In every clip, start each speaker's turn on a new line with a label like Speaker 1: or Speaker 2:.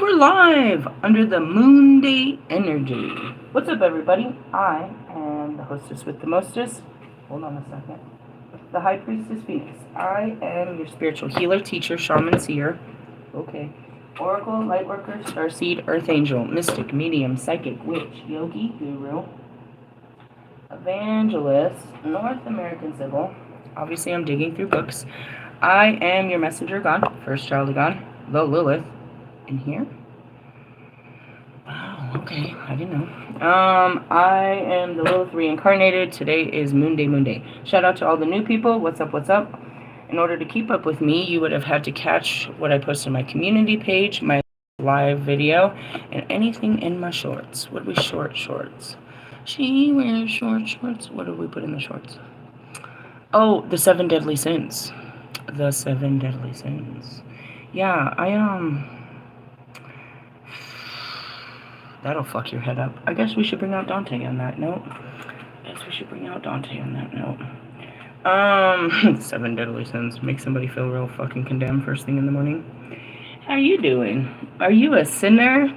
Speaker 1: we're live under the Moon Day energy. What's up, everybody? I am the hostess with the mostest. Hold on a second. The High Priestess Phoenix. I am your spiritual healer, teacher, shaman, seer. Okay. Oracle, lightworker, starseed, earth angel, mystic, medium, psychic, witch, yogi, guru, evangelist, North American civil. Obviously, I'm digging through books. I am your messenger god, first child of God, the Lilith. In here? Wow, okay, I didn't know. I am the Lilith reincarnated. Today is Moon Day, Moon Day. Shout out to all the new people. What's up, what's up? In order to keep up with me, you would have had to catch what I post on my community page, my live video, and anything in my shorts. What are we shorts? She wears shorts. What did we put in the shorts? Oh, the 7 deadly sins. The 7 deadly sins. Yeah, that'll fuck your head up. I guess we should bring out Dante on that note. 7 deadly sins. Make somebody feel real fucking condemned first thing in the morning. How you doing? Are you a sinner?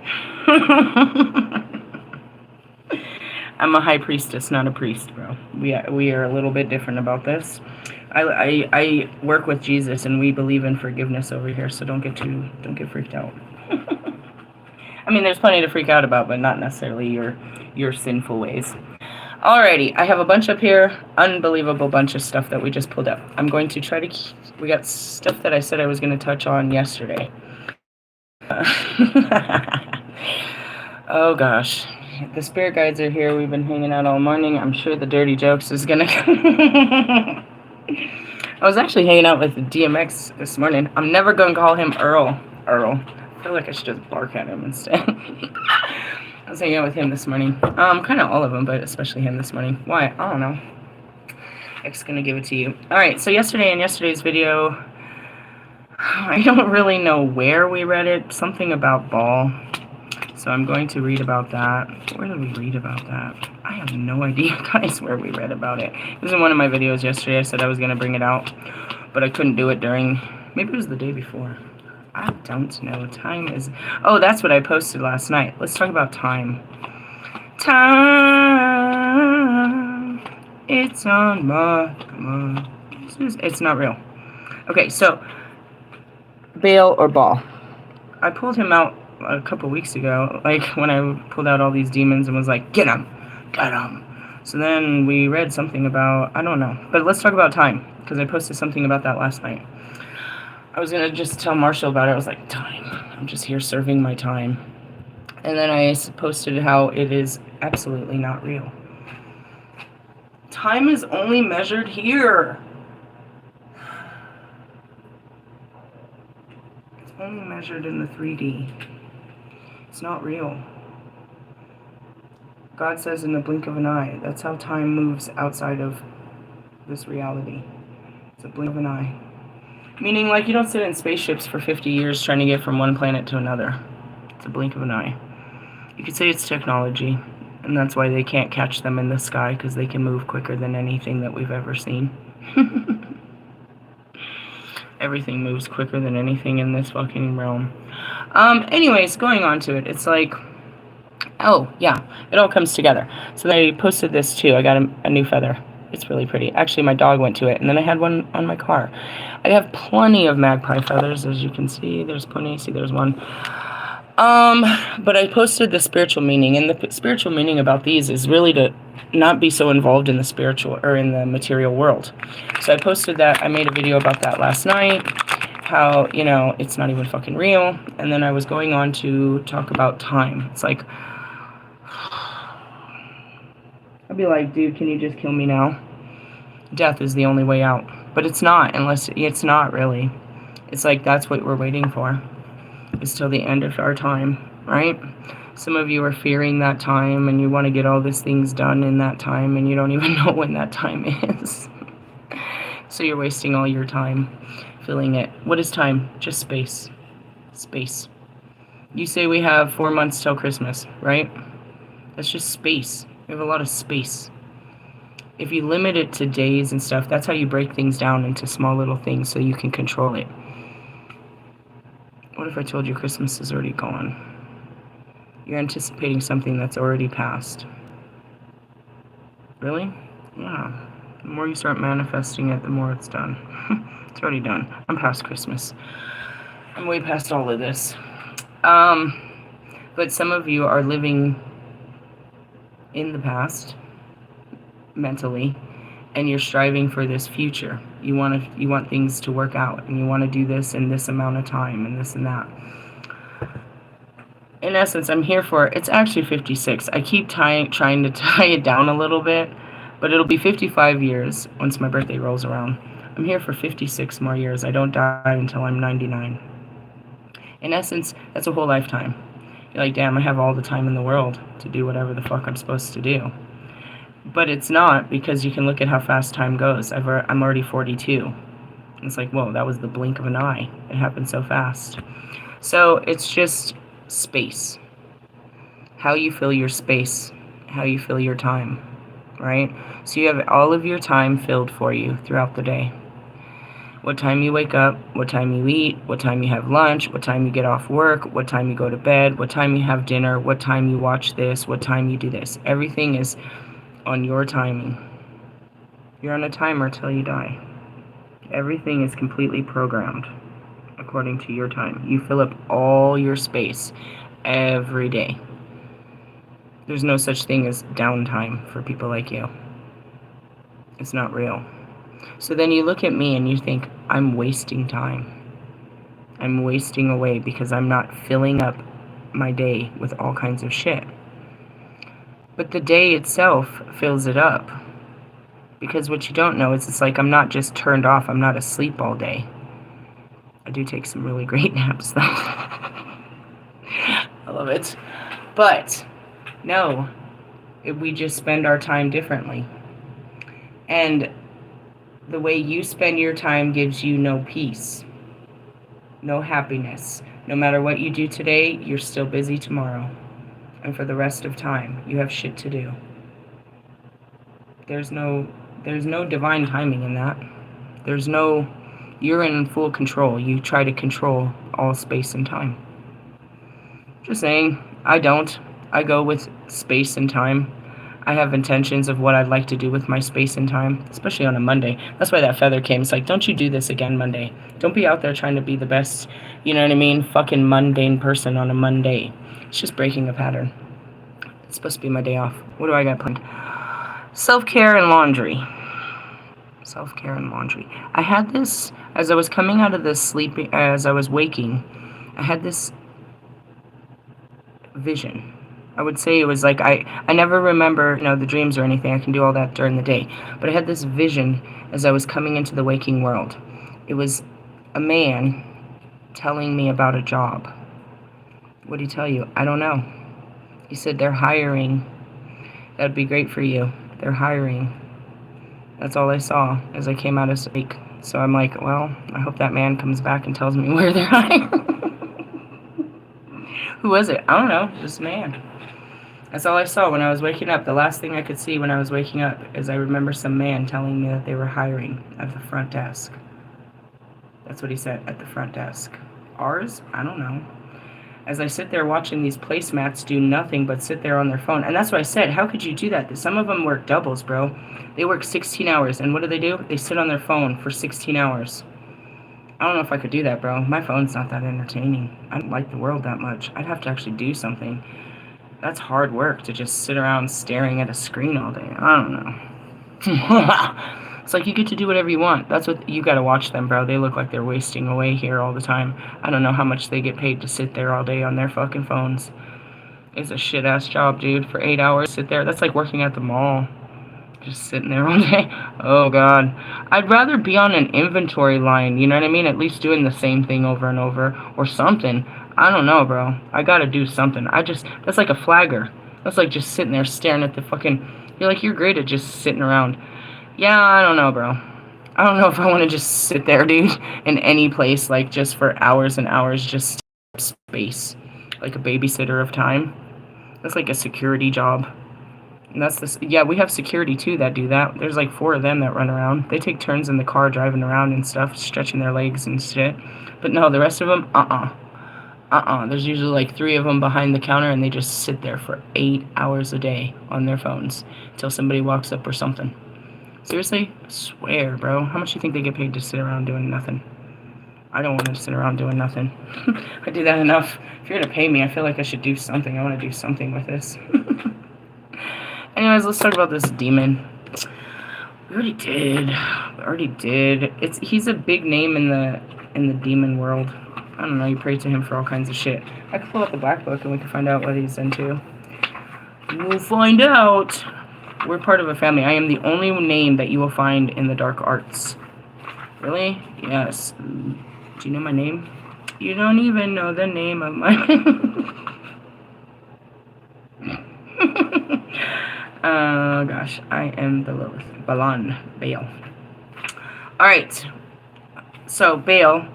Speaker 1: I'm a high priestess, not a priest, bro. We are a little bit different about this. I work with Jesus, and we believe in forgiveness over here, so don't get freaked out. I mean, there's plenty to freak out about, but not necessarily your sinful ways. Alrighty, I have a bunch up here. Unbelievable bunch of stuff that we just pulled up. I'm going to try to we got stuff that I said I was going to touch on yesterday. Oh gosh. The spirit guides are here. We've been hanging out all morning. I'm sure the dirty jokes is going to I was actually hanging out with DMX this morning. I'm never going to call him Earl. I feel like I should just bark at him instead. I was hanging out with him this morning. Kind of all of them, but especially him this morning. Why? I don't know. X's gonna give it to you. Alright, so in yesterday's video, I don't really know where we read it. Something about ball. So I'm going to read about that. Where did we read about that? I have no idea, guys, where we read about it. It was in one of my videos yesterday. I said I was going to bring it out, but I couldn't do it during... Maybe it was the day before. I don't know. Time is... Oh, that's what I posted last night. Let's talk about time. Time. It's on my mind. It's not real. Okay, so... Baal or Baal. I pulled him out a couple weeks ago, like when I pulled out all these demons and was like, get him. So then we read something about... I don't know. But let's talk about time, because I posted something about that last night. I was going to just tell Marshall about it. I was like, time. I'm just here serving my time. And then I posted how it is absolutely not real. Time is only measured here. It's only measured in the 3D. It's not real. God says in the blink of an eye. That's how time moves outside of this reality. It's a blink of an eye. Meaning, like, you don't sit in spaceships for 50 years trying to get from one planet to another. It's a blink of an eye. You could say it's technology, and that's why they can't catch them in the sky, because they can move quicker than anything that we've ever seen. Everything moves quicker than anything in this fucking realm. Anyways, going on to it, it's like... Oh, yeah, it all comes together. So they posted this, too. I got a new feather. It's really pretty. Actually, my dog went to it, and then I had one on my car. I have plenty of magpie feathers, as you can see. There's plenty. See, there's one. But I posted the spiritual meaning, and the spiritual meaning about these is really to not be so involved in the spiritual or in the material world. So I posted that. I made a video about that last night, how, you know, it's not even fucking real. And then I was going on to talk about time. It's like, I'd be like, dude, can you just kill me now? Death is the only way out. But it's not, unless it's not really. It's like that's what we're waiting for. It's till the end of our time, right? Some of you are fearing that time, and you want to get all these things done in that time, and you don't even know when that time is. So you're wasting all your time filling it. What is time? Just space. Space. You say we have 4 months till Christmas, right? That's just space. We have a lot of space. If you limit it to days and stuff, that's how you break things down into small little things so you can control it. What if I told you Christmas is already gone? You're anticipating something that's already passed. Really? Yeah. The more you start manifesting it, the more it's done. It's already done. I'm past Christmas. I'm way past all of this. But some of you are living in the past mentally, and you're striving for this future. You want things to work out, and you want to do this in this amount of time, and this and that. In essence, I'm here for, it's actually 56. I keep trying to tie it down a little bit, but it'll be 55 years once my birthday rolls around. I'm here for 56 more years. I don't die until I'm 99. In essence, that's a whole lifetime. You're like, damn, I have all the time in the world to do whatever the fuck I'm supposed to do. But it's not, because you can look at how fast time goes. I'm already 42. It's like, whoa, that was the blink of an eye. It happened so fast. So it's just space. How you fill your space. How you fill your time. Right? So you have all of your time filled for you throughout the day. What time you wake up, what time you eat, what time you have lunch, what time you get off work, what time you go to bed, what time you have dinner, what time you watch this, what time you do this. Everything is on your timing. You're on a timer till you die. Everything is completely programmed according to your time. You fill up all your space every day. There's no such thing as downtime for people like you. It's not real. So then you look at me and you think, I'm wasting time. I'm wasting away because I'm not filling up my day with all kinds of shit. But the day itself fills it up. Because what you don't know is it's like I'm not just turned off. I'm not asleep all day. I do take some really great naps, though. I love it. But, no. We just spend our time differently. And the way you spend your time gives you no peace. No happiness. No matter what you do today, you're still busy tomorrow. And for the rest of time, you have shit to do. There's no divine timing in that. You're in full control. You try to control all space and time. Just saying, I don't. I go with space and time. I have intentions of what I'd like to do with my space and time, especially on a Monday. That's why that feather came. It's like, don't you do this again Monday. Don't be out there trying to be the best, you know what I mean, fucking mundane person on a Monday. It's just breaking a pattern. It's supposed to be my day off. What do I got planned? Self-care and laundry. Self-care and laundry. I had this, as I was coming out of this sleeping, as I was waking, I had this vision. I would say it was like, I never remember, the dreams or anything. I can do all that during the day. But I had this vision as I was coming into the waking world. It was a man telling me about a job. What did he tell you? I don't know. He said, they're hiring. That'd be great for you. They're hiring. That's all I saw as I came out of sleep. So I'm like, well, I hope that man comes back and tells me where they're hiring. Who was it? I don't know. Just a man. That's all I saw when I was waking up. The last thing I could see when I was waking up is I remember some man telling me that they were hiring at the front desk. That's what he said, at the front desk. Ours? I don't know. As I sit there watching these placemats do nothing but sit there on their phone. And that's what I said. How could you do that? Some of them work doubles, bro. They work 16 hours. And what do? They sit on their phone for 16 hours. I don't know if I could do that, bro. My phone's not that entertaining. I don't like the world that much. I'd have to actually do something. That's hard work to just sit around staring at a screen all day. I don't know. It's like you get to do whatever you want. That's what you gotta watch them, bro. They look like they're wasting away here all the time. I don't know how much they get paid to sit there all day on their fucking phones. It's a shit ass job, dude. For 8 hours, sit there. That's like working at the mall. Just sitting there all day. Oh, God. I'd rather be on an inventory line, you know what I mean? At least doing the same thing over and over. Or something. I don't know, bro. I gotta do something. That's like a flagger. That's like just sitting there staring at the fucking... You're like, you're great at just sitting around. Yeah, I don't know, bro. I don't know if I want to just sit there, dude, in any place, like, just for hours and hours, just space. Like a babysitter of time. That's like a security job. And that's this. Yeah, we have security, too, that do that. There's like 4 of them that run around. They take turns in the car driving around and stuff, stretching their legs and shit. But no, the rest of them, There's usually like 3 of them behind the counter, and they just sit there for 8 hours a day on their phones until somebody walks up or something. Seriously? I swear, bro. How much do you think they get paid to sit around doing nothing? I don't want to sit around doing nothing. I do that enough. If you're going to pay me, I feel like I should do something. I want to do something with this. Anyways, let's talk about this demon. We already did. He's a big name in the demon world. I don't know, you pray to him for all kinds of shit. I could pull up the black book and we can find out what he's into. We'll find out. We're part of a family. I am the only name that you will find in the dark arts. Really? Yes. Do you know my name? You don't even know the name of my oh gosh, I am the Lilith. Baal. Alright. So Baal,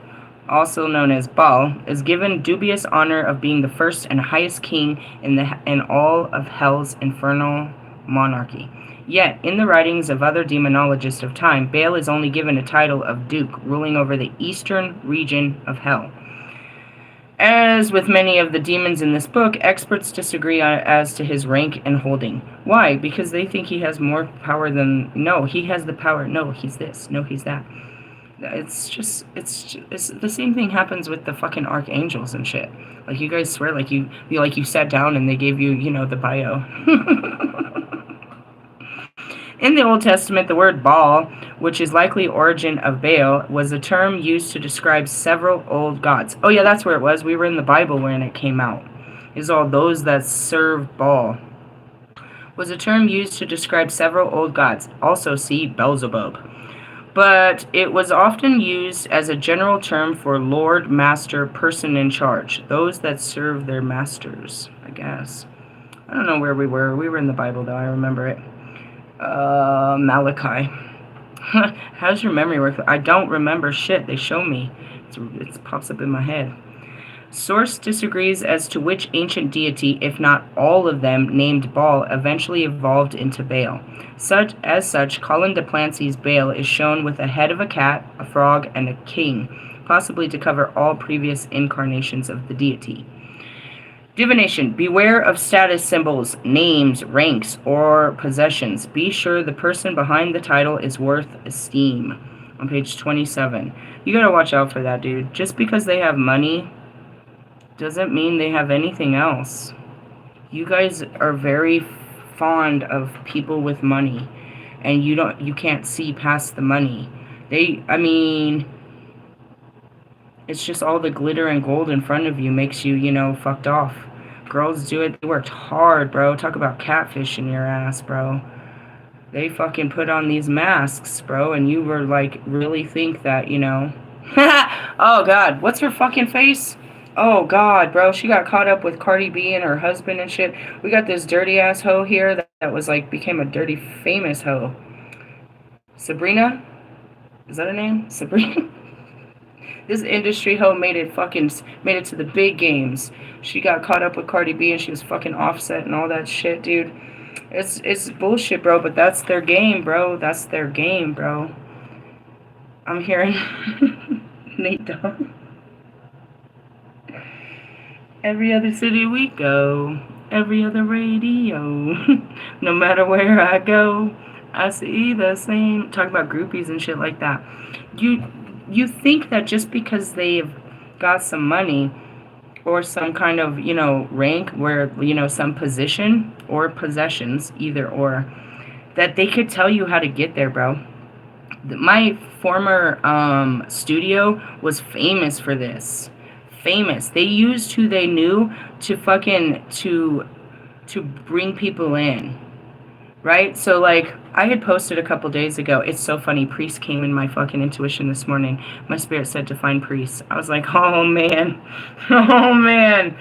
Speaker 1: also known as Baal, is given dubious honor of being the first and highest king in all of Hell's infernal monarchy. Yet, in the writings of other demonologists of time, Baal is only given a title of Duke, ruling over the eastern region of Hell. As with many of the demons in this book, experts disagree as to his rank and holding. Why? Because they think he has more power than... No, he has the power. No, he's this. No, he's that. It's the same thing happens with the fucking archangels and shit. Like, you guys swear like you sat down and they gave you, the bio. In the Old Testament, the word Baal, which is likely origin of Baal, was a term used to describe several old gods. Oh yeah, that's where it was. We were in the Bible when it came out. It's all those that serve Baal. Was a term used to describe several old gods. Also see Beelzebub. But it was often used as a general term for lord, master, person in charge. Those that serve their masters, I guess. I don't know where we were. We were in the Bible, though. I remember it. Malachi. How's your memory work? I don't remember shit. They show me. It pops up in my head. Source disagrees as to which ancient deity, if not all of them, named Baal, eventually evolved into Baal. As such, Colin de Plancy's Baal is shown with a head of a cat, a frog, and a king, possibly to cover all previous incarnations of the deity. Divination. Beware of status symbols, names, ranks, or possessions. Be sure the person behind the title is worth esteem. On page 27. You gotta watch out for that, dude. Just because they have money doesn't mean they have anything else. You guys are very fond of people with money, and you can't see past the money. It's just all the glitter and gold in front of you makes you, fucked off. Girls do it. They worked hard, bro. Talk about catfishing your ass, bro. They fucking put on these masks, bro, and you were like, really think that, Oh, God. What's her fucking face? Oh, God, bro. She got caught up with Cardi B and her husband and shit. We got this dirty-ass hoe here that was, became a dirty, famous hoe. Sabrina? Is that her name? Sabrina? This industry hoe made it to the big games. She got caught up with Cardi B and she was fucking Offset and all that shit, dude. It's bullshit, bro, but that's their game, bro. That's their game, bro. I'm hearing Nate Dogg. Every other city we go, every other radio. No matter where I go, I see the same. Talk about groupies and shit like that. You think that just because they've got some money or some kind of, rank where, some position or possessions, either or, that they could tell you how to get there, bro. My former studio was famous for this. Famous. They used who they knew to to bring people in. Right? So, I had posted a couple days ago. It's so funny. Priest came in my fucking intuition this morning. My spirit said to find Priest. I was like, oh, man. Oh, man.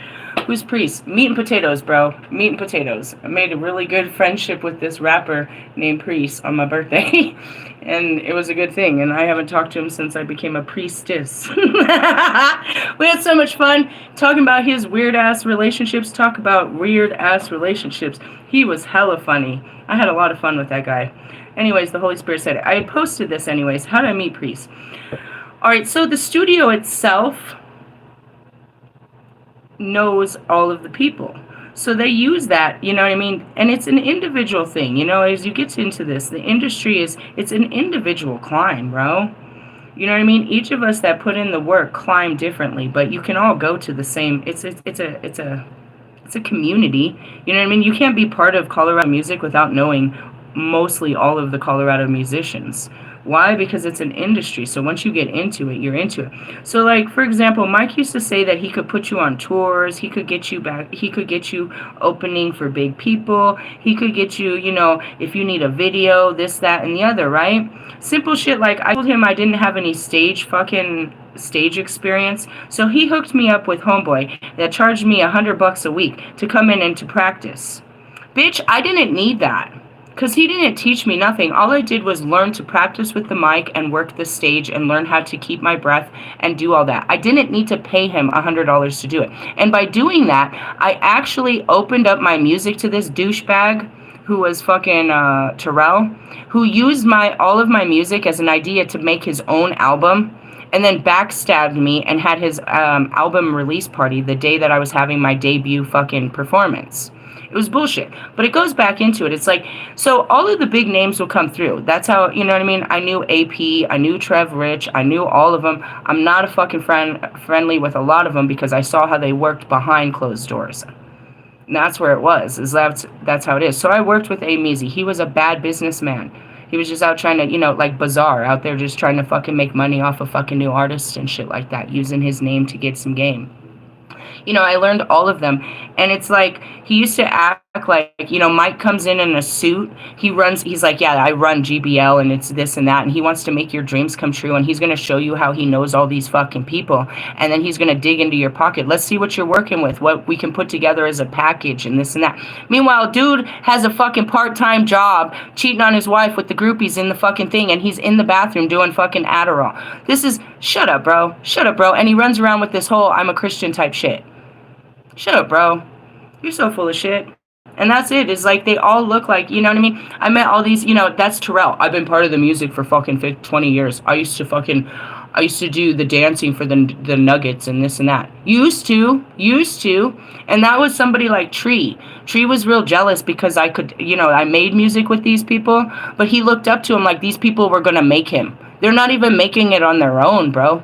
Speaker 1: Who's Priest? Meat and potatoes, bro. Meat and potatoes. I made a really good friendship with this rapper named Priest on my birthday. And it was a good thing. And I haven't talked to him since I became a priestess. We had so much fun talking about his weird-ass relationships. Talk about weird-ass relationships. He was hella funny. I had a lot of fun with that guy. Anyways, the Holy Spirit said it. I had posted this anyways. How did I meet Priest? Alright, so the studio itself knows all of the people. So they use that, you know what I mean? And it's an individual thing, you know, as you get into this, the industry it's an individual climb, bro. You know what I mean? Each of us that put in the work climb differently, but you can all go to the same, it's a community. You know what I mean? You can't be part of Colorado music without knowing mostly all of the Colorado musicians. Why? Because it's an industry. So once you get into it, you're into it. So like for example, Mike used to say that he could put you on tours, he could get you back, he could get you opening for big people, he could get you, you know, if you need a video, this, that, and the other, right? Simple shit like I told him I didn't have any stage experience, so he hooked me up with homeboy that charged me $100 a week to come in and to practice. Bitch, I didn't need that. Because he didn't teach me nothing. All I did was learn to practice with the mic and work the stage and learn how to keep my breath and do all that. I didn't need to pay him $100 to do it. And by doing that, I actually opened up my music to this douchebag who was fucking Terrell, who used all of my music as an idea to make his own album, and then backstabbed me and had his album release party the day that I was having my debut fucking performance. It was bullshit. But it goes back into it. It's like, so all of the big names will come through. That's how, you know what I mean? I knew AP, I knew Trev Rich, I knew all of them. I'm not a fucking friendly with a lot of them because I saw how they worked behind closed doors. And that's where it was. That's how it is. So I worked with A. Measy. He was a bad businessman. He was just out trying to, you know, like Bazaar, out there just trying to fucking make money off of fucking new artists and shit like that, using his name to get some game. You know, I learned all of them. And it's like, he used to act like, you know, Mike comes in a suit. He's like, yeah, I run GBL and it's this and that. And he wants to make your dreams come true. And he's going to show you how he knows all these fucking people. And then he's going to dig into your pocket. Let's see what you're working with, what we can put together as a package and this and that. Meanwhile, dude has a fucking part-time job cheating on his wife with the groupies in the fucking thing. And he's in the bathroom doing fucking Adderall. This is, shut up, bro. Shut up, bro. And he runs around with this whole I'm a Christian type shit. Shut up, bro. You're so full of shit. And that's it. It's like they all look like, you know what I mean? I met all these, you know, that's Terrell. I've been part of the music for fucking 20 years. I used to do the dancing for the Nuggets and this and that. Used to. And that was somebody like Tree. Tree was real jealous because I could, you know, I made music with these people. But he looked up to him like these people were going to make him. They're not even making it on their own, bro.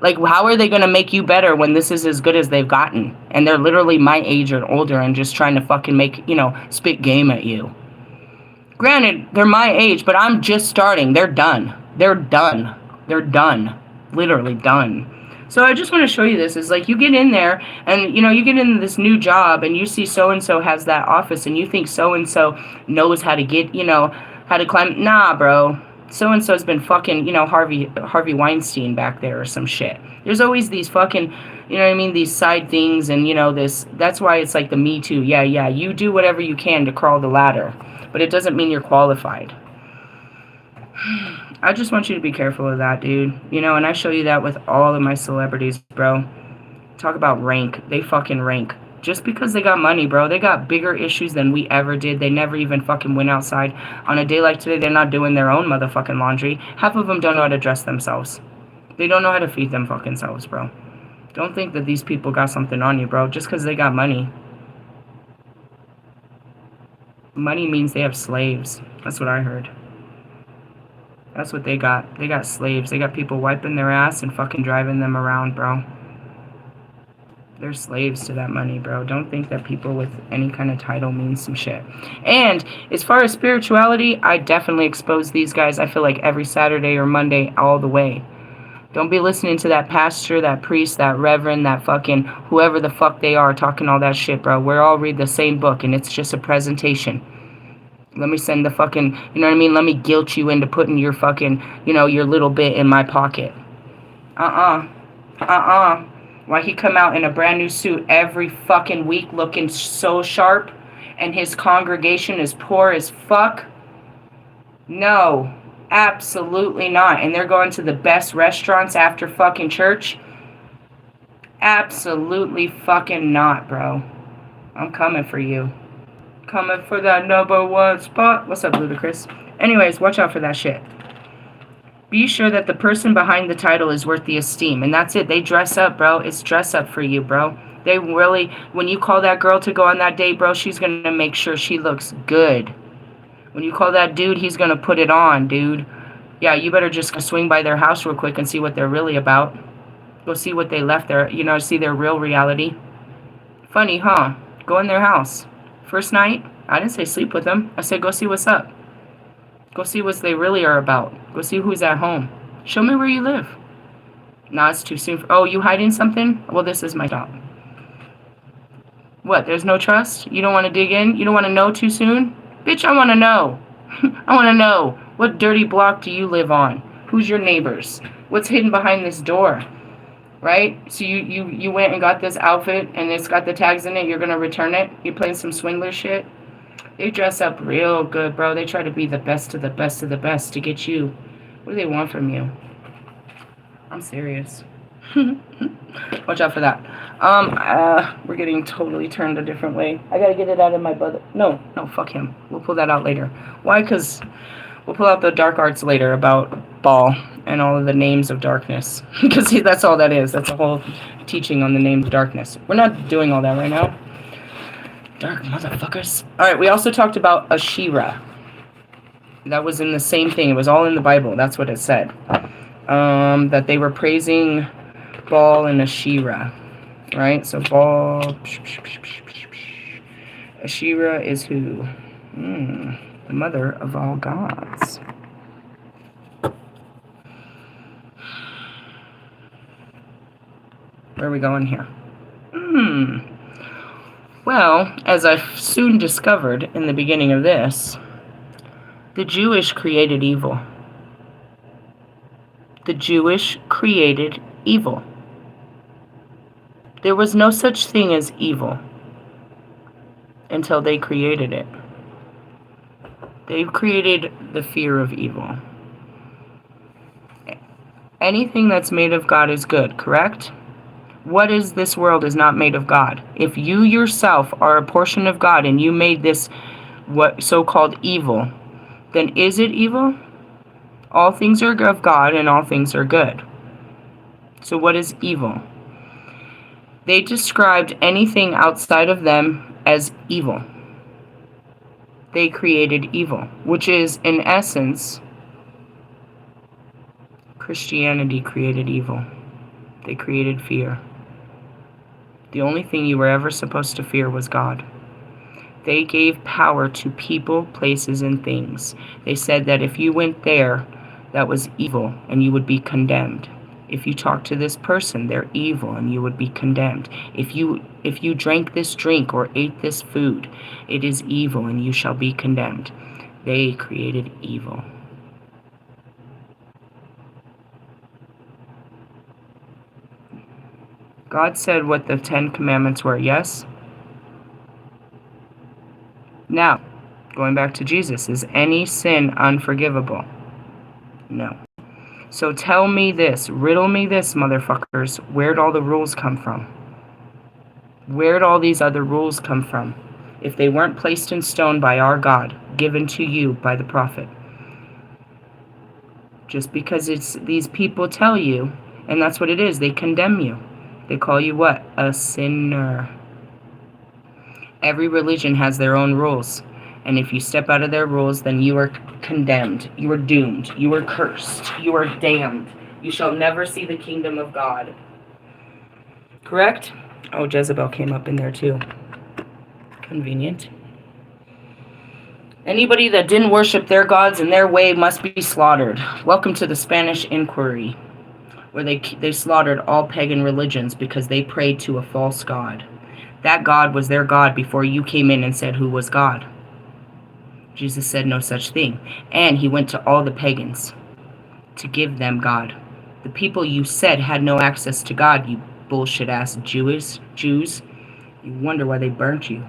Speaker 1: Like, how are they going to make you better when this is as good as they've gotten? And they're literally my age or older and just trying to fucking make, you know, spit game at you. Granted, they're my age, but I'm just starting. They're done. They're done. They're done. Literally done. So I just want to show you this. Is like you get in there and, you know, you get into this new job and you see so-and-so has that office and you think so-and-so knows how to get, you know, how to climb. Nah, bro. So-and-so's been fucking, you know, Harvey Weinstein back there or some shit. There's always these fucking, you know what I mean, these side things and, you know, that's why it's like the Me Too. Yeah, you do whatever you can to crawl the ladder, but it doesn't mean you're qualified. I just want you to be careful of that, dude. You know, and I show you that with all of my celebrities, bro. Talk about rank. They fucking rank. Just because they got money, bro, they got bigger issues than we ever did. They never even fucking went outside. On a day like today, they're not doing their own motherfucking laundry. Half of them don't know how to dress themselves. They don't know how to feed them fucking selves, bro. Don't think that these people got something on you, bro, just because they got money. Money means they have slaves. That's what I heard. That's what they got. They got slaves. They got people wiping their ass and fucking driving them around, bro. They're slaves to that money, bro. Don't think that people with any kind of title means some shit. And as far as spirituality, I definitely expose these guys, I feel like, every Saturday or Monday all the way. Don't be listening to that pastor, that priest, that reverend, that fucking whoever the fuck they are talking all that shit, bro. We all read the same book, and it's just a presentation. Let me send the fucking, you know what I mean? Let me guilt you into putting your fucking, you know, your little bit in my pocket. Why he come out in a brand new suit every fucking week looking so sharp and his congregation is poor as fuck? No, absolutely not. And they're going to the best restaurants after fucking church? Absolutely fucking not, bro. I'm coming for you. Coming for that #1 spot. What's up, Ludacris? Anyways, watch out for that shit. Be sure that the person behind the title is worth the esteem. And that's it. They dress up, bro. It's dress up for you, bro. They really, when you call that girl to go on that date, bro, she's going to make sure she looks good. When you call that dude, he's going to put it on, dude. Yeah, you better just swing by their house real quick and see what they're really about. Go see what they left there, you know, see their real reality. Funny, huh? Go in their house. First night, I didn't say sleep with them. I said go see what's up. Go see what they really are about. Go see who's at home. Show me where you live. Nah, it's too soon. Oh, you hiding something? Well, this is my job. What, there's no trust? You don't want to dig in? You don't want to know too soon? Bitch, I want to know. I want to know. What dirty block do you live on? Who's your neighbors? What's hidden behind this door? Right? So you went and got this outfit and it's got the tags in it. You're going to return it? You're playing some swingler shit? They dress up real good, bro. They try to be the best of the best of the best to get you. What do they want from you? I'm serious. Watch out for that. We're getting totally turned a different way. I gotta get it out of my butt. No, fuck him. We'll pull that out later. Why? Because we'll pull out the dark arts later about Baal and all of the names of darkness. Because that's all that is. That's a whole teaching on the name of darkness. We're not doing all that right now. Dark motherfuckers. Alright, we also talked about Asherah. That was in the same thing. It was all in the Bible. That's what it said. That they were praising Baal and Asherah. Right? So Baal... Asherah is who? The mother of all gods. Where are we going here? Well, as I soon discovered in the beginning of this, the Jewish created evil. The Jewish created evil. There was no such thing as evil until they created it. They created the fear of evil. Anything that's made of God is good, correct? What is this world is not made of God? If you yourself are a portion of God and you made this what so-called evil, then is it evil? All things are of God and all things are good. So what is evil? They described anything outside of them as evil. They created evil, which is, in essence, Christianity created evil. They created fear. The only thing you were ever supposed to fear was God. They gave power to people, places, and things. They said that if you went there, that was evil, and you would be condemned. If you talked to this person, they're evil, and you would be condemned. If you drank this drink or ate this food, it is evil, and you shall be condemned. They created evil. God said what the 10 Commandments were, yes? Now, going back to Jesus, is any sin unforgivable? No. So tell me this, riddle me this, motherfuckers. Where'd all the rules come from? Where'd all these other rules come from? If they weren't placed in stone by our God, given to you by the prophet. Just because it's these people tell you, and that's what it is, they condemn you. They call you what? A sinner. Every religion has their own rules. And if you step out of their rules, then you are condemned. You are doomed. You are cursed. You are damned. You shall never see the kingdom of God. Correct? Oh, Jezebel came up in there too. Convenient. Anybody that didn't worship their gods in their way must be slaughtered. Welcome to the Spanish Inquiry, where they slaughtered all pagan religions because they prayed to a false god. That god was their God before you came in and said who was God. Jesus said no such thing. And he went to all the pagans to give them God. The people you said had no access to God, you bullshit-ass Jews. You wonder why they burnt you.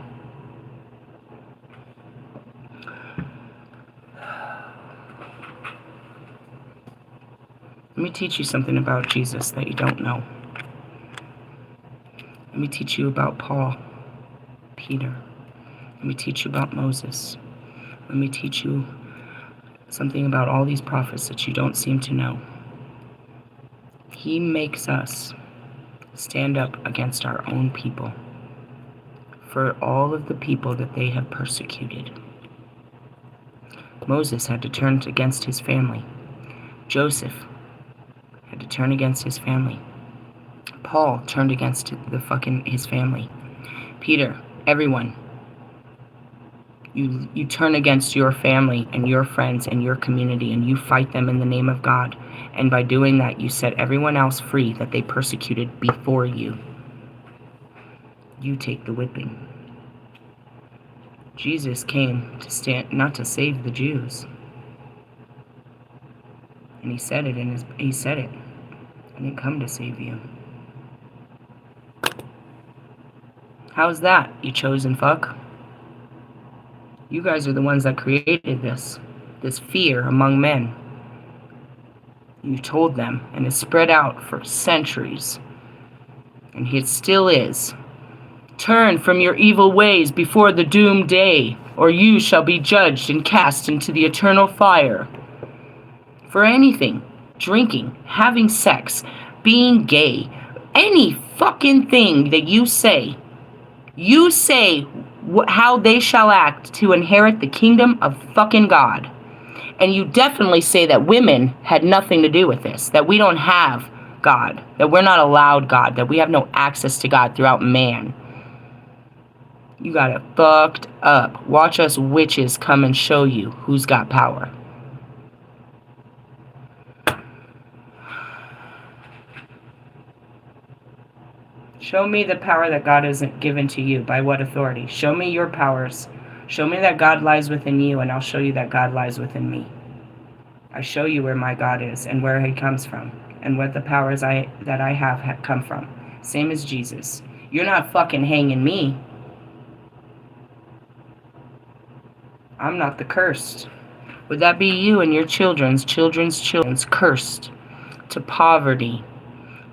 Speaker 1: Let me teach you something about Jesus that you don't know. Let me teach you about Paul, Peter. Let me teach you about Moses. Let me teach you something about all these prophets that you don't seem to know. He makes us stand up against our own people for all of the people that they have persecuted. Moses had to turn against his family. Joseph had to turn against his family. Paul turned against his family. Peter, everyone. You turn against your family and your friends and your community, and you fight them in the name of God. And by doing that, you set everyone else free that they persecuted before you. You take the whipping. Jesus came to stand, not to save the Jews. And he said it I didn't come to save you. How's that, you chosen fuck? You guys are the ones that created this fear among men. You told them, and it spread out for centuries. And it still is. Turn from your evil ways before the doomed day, or you shall be judged and cast into the eternal fire. For anything, drinking, having sex, being gay, any fucking thing that you say how they shall act to inherit the kingdom of fucking God. And you definitely say that women had nothing to do with this, that we don't have God, that we're not allowed God, that we have no access to God throughout man. You got it fucked up. Watch us witches come and show you who's got power. Show me the power that God hasn't given to you. By what authority? Show me your powers. Show me that God lies within you, and I'll show you that God lies within me. I show you where my God is and where he comes from, and what the powers that I have come from. Same as Jesus. You're not fucking hanging me. I'm not the cursed. Would that be you and your children's cursed to poverty,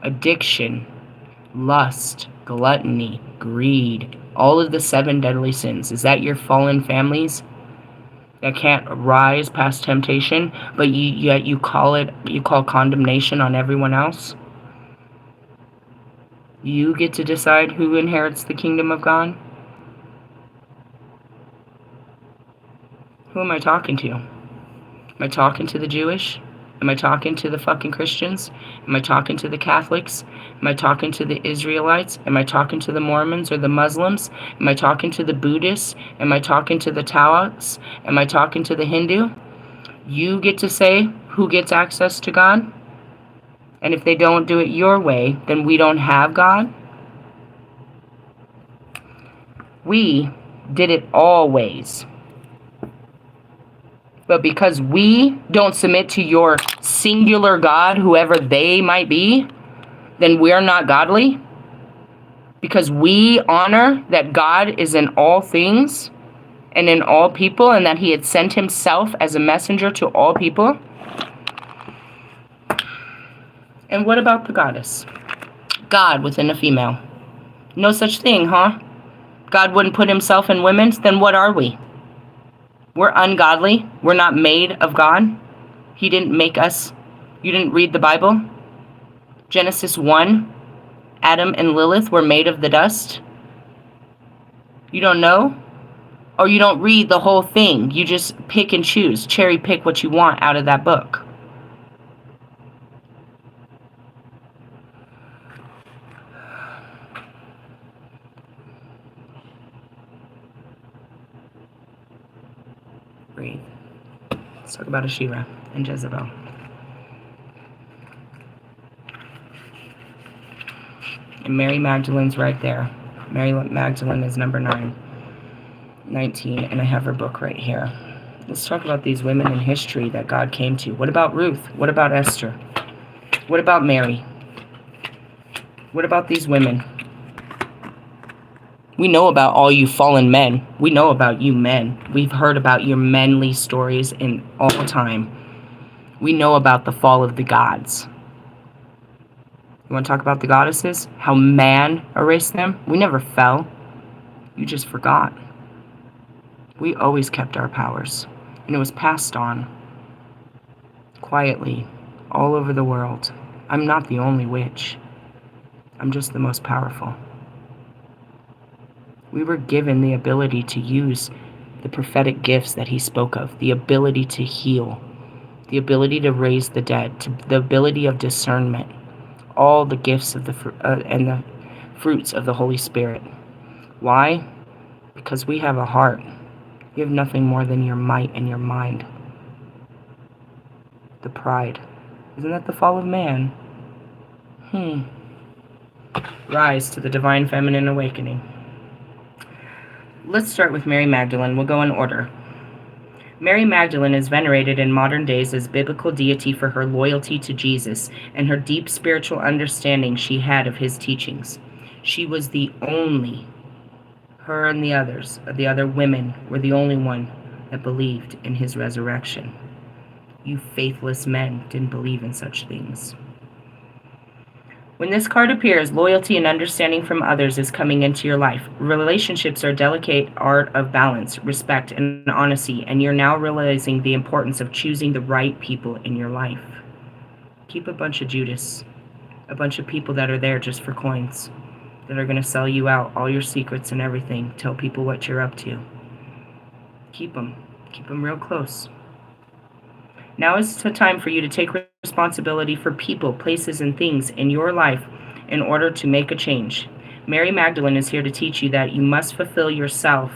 Speaker 1: addiction, lust, gluttony, greed, all of the 7 deadly sins? Is that your fallen families that can't rise past temptation, but yet you call condemnation on everyone else? You get to decide who inherits the kingdom of God? Who am I talking to? Am I talking to the Jewish? Am I talking to the fucking Christians? Am I talking to the Catholics? Am I talking to the Israelites? Am I talking to the Mormons or the Muslims? Am I talking to the Buddhists? Am I talking to the Taoists? Am I talking to the Hindu? You get to say who gets access to God? And if they don't do it your way, then we don't have God? We did it all ways. But because we don't submit to your singular God, whoever they might be, then we're not godly. Because we honor that God is in all things and in all people, and that he had sent himself as a messenger to all people. And what about the goddess? God within a female. No such thing, huh? God wouldn't put himself in women? Then what are we? We're ungodly. We're not made of God. He didn't make us. You didn't read the Bible? Genesis 1, Adam and Lilith were made of the dust. You don't know? Or you don't read the whole thing. You just pick and choose, cherry pick what you want out of that book. Breathe. Let's talk about Ashera and Jezebel. And Mary Magdalene's right there. Mary Magdalene is number 19, and I have her book right here. Let's talk about these women in history that God came to. What about Ruth? What about Esther? What about Mary? What about these women? We know about all you fallen men. We know about you men. We've heard about your manly stories in all time. We know about the fall of the gods. You want to talk about the goddesses? How man erased them? We never fell. You just forgot. We always kept our powers, and it was passed on quietly all over the world. I'm not the only witch. I'm just the most powerful. We were given the ability to use the prophetic gifts that he spoke of, the ability to heal, the ability to raise the dead, the ability of discernment, all the gifts of and the fruits of the Holy Spirit. Why? Because we have a heart. You have nothing more than your might and your mind. The pride. Isn't that the fall of man? Rise to the divine feminine awakening. Let's start with Mary Magdalene. We'll go in order. Mary Magdalene is venerated in modern days as biblical deity for her loyalty to Jesus and her deep spiritual understanding she had of his teachings. She was the only, her and the other women were the only one that believed in his resurrection. You faithless men didn't believe in such things. When this card appears, loyalty and understanding from others is coming into your life. Relationships are a delicate art of balance, respect, and honesty, and you're now realizing the importance of choosing the right people in your life. Keep a bunch of Judas, a bunch of people that are there just for coins, that are going to sell you out, all your secrets and everything, tell people what you're up to. Keep them real close. Now is the time for you to take responsibility for people, places, and things in your life in order to make a change. Mary Magdalene is here to teach you that you must fill yourself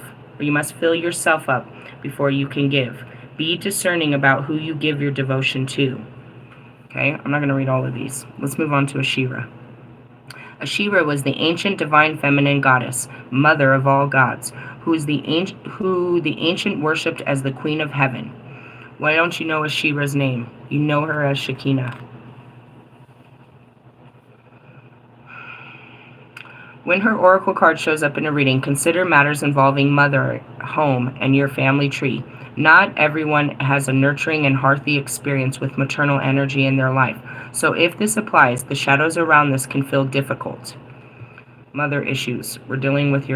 Speaker 1: up before you can give. Be discerning about who you give your devotion to. Okay, I'm not going to read all of these. Let's move on to Ashera. Ashera was the ancient divine feminine goddess, mother of all gods, who the ancient worshipped as the queen of heaven. Why don't you know Ashera's name? You know her as Shekinah. When her oracle card shows up in a reading, consider matters involving mother, home, and your family tree. Not everyone has a nurturing and hearty experience with maternal energy in their life. So if this applies, the shadows around this can feel difficult. Mother issues. We're dealing with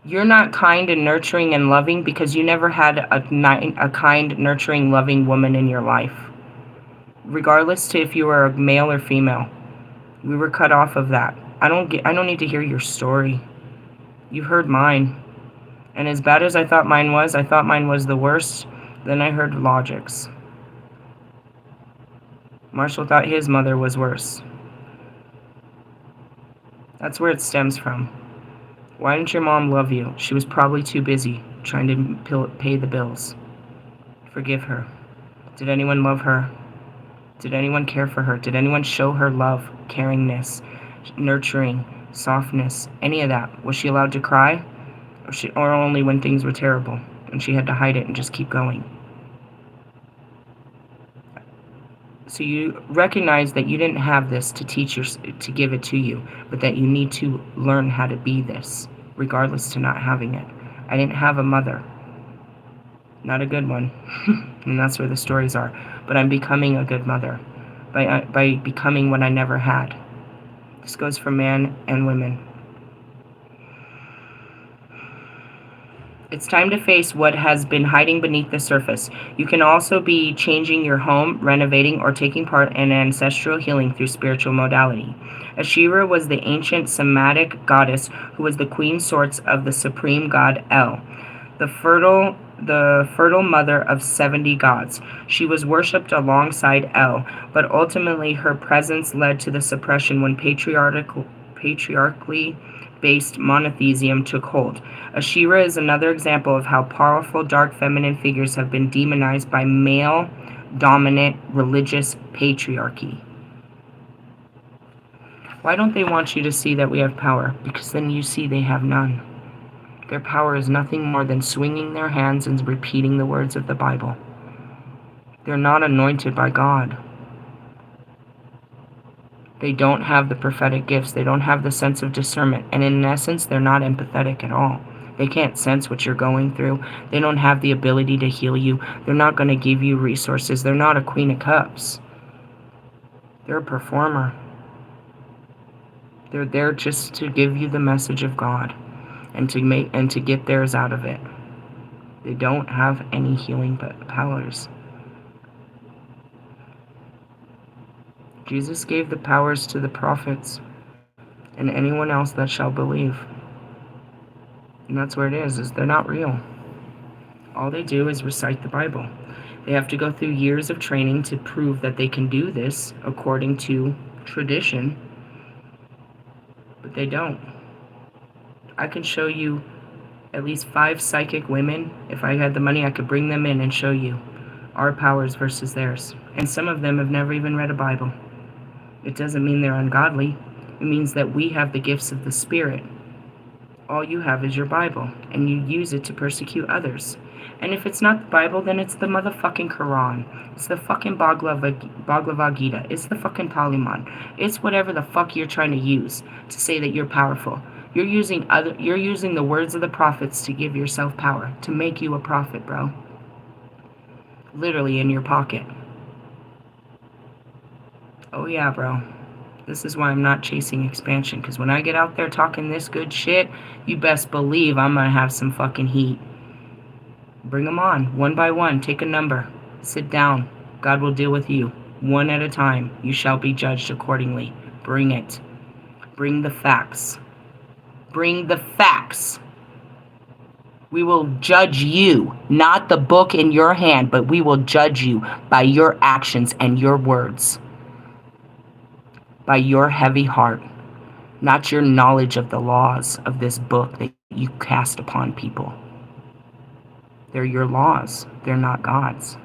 Speaker 1: you're not kind and nurturing and loving because you never had a kind, nurturing, loving woman in your life. Regardless to if you were a male or female. We were cut off of that. I don't need to hear your story. You've heard mine. And as bad as I thought mine was the worst. Then I heard Logic's. Marshall thought his mother was worse. That's where it stems from. Why didn't your mom love you? She was probably too busy trying to pay the bills. Forgive her. Did anyone love her? Did anyone care for her? Did anyone show her love, caringness, nurturing, softness, any of that? Was she allowed to cry? Or only when things were terrible and she had to hide it and just keep going? So you recognize that you didn't have this to give it to you, but that you need to learn how to be this, regardless to not having it. I didn't have a mother. Not a good one. And that's where the stories are. But I'm becoming a good mother by becoming what I never had. This goes for men and women. It's time to face what has been hiding beneath the surface. You can also be changing your home, renovating, or taking part in ancestral healing through spiritual modality. Ashera was the ancient Semitic goddess who was the queen source of the supreme god El, the fertile mother of 70 gods. She was worshipped alongside El, but ultimately her presence led to the suppression when patriarchally based monotheism took hold. Ashera is another example of how powerful dark feminine figures have been demonized by male-dominant religious patriarchy. Why don't they want you to see that we have power? Because then you see they have none. Their power is nothing more than swinging their hands and repeating the words of the Bible. They're not anointed by God. They don't have the prophetic gifts. They don't have the sense of discernment. And in essence, they're not empathetic at all. They can't sense what you're going through. They don't have the ability to heal you. They're not going to give you resources. They're not a Queen of Cups. They're a performer. They're there just to give you the message of God and to get theirs out of it. They don't have any healing powers. Jesus gave the powers to the prophets. and anyone else that shall believe. And that's where it is they're not real. All they do is recite the Bible. They have to go through years of training to prove that they can do this according to tradition, but they don't. I can show you at least 5 psychic women. If I had the money, I could bring them in and show you our powers versus theirs. And some of them have never even read a Bible. It doesn't mean they're ungodly. It means that we have the gifts of the Spirit. All you have is your Bible, and you use it to persecute others. And if it's not the Bible, then it's the motherfucking Quran. It's the fucking Bhagavad Gita. It's the fucking Taliban. It's whatever the fuck you're trying to use to say that you're powerful. You're using the words of the prophets to give yourself power, to make you a prophet, bro. Literally in your pocket. Oh yeah, bro. This is why I'm not chasing expansion, because when I get out there talking this good shit, you best believe I'm going to have some fucking heat. Bring them on, one by one. Take a number. Sit down. God will deal with you. One at a time. You shall be judged accordingly. Bring it. Bring the facts. Bring the facts. We will judge you, not the book in your hand, but we will judge you by your actions and your words. By your heavy heart, not your knowledge of the laws of this book that you cast upon people. They're your laws. They're not God's.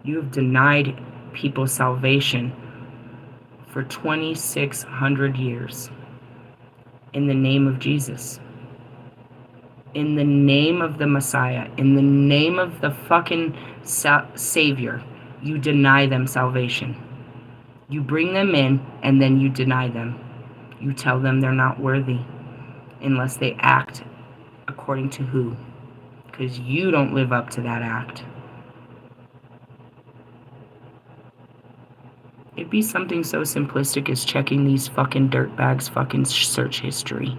Speaker 1: You have denied people salvation for 2,600 years in the name of Jesus. In the name of the Messiah. In the name of the fucking Savior. You deny them salvation. You bring them in and then you deny them. You tell them they're not worthy unless they act according to who? Because you don't live up to that act. It'd be something so simplistic as checking these fucking dirtbags' fucking search history.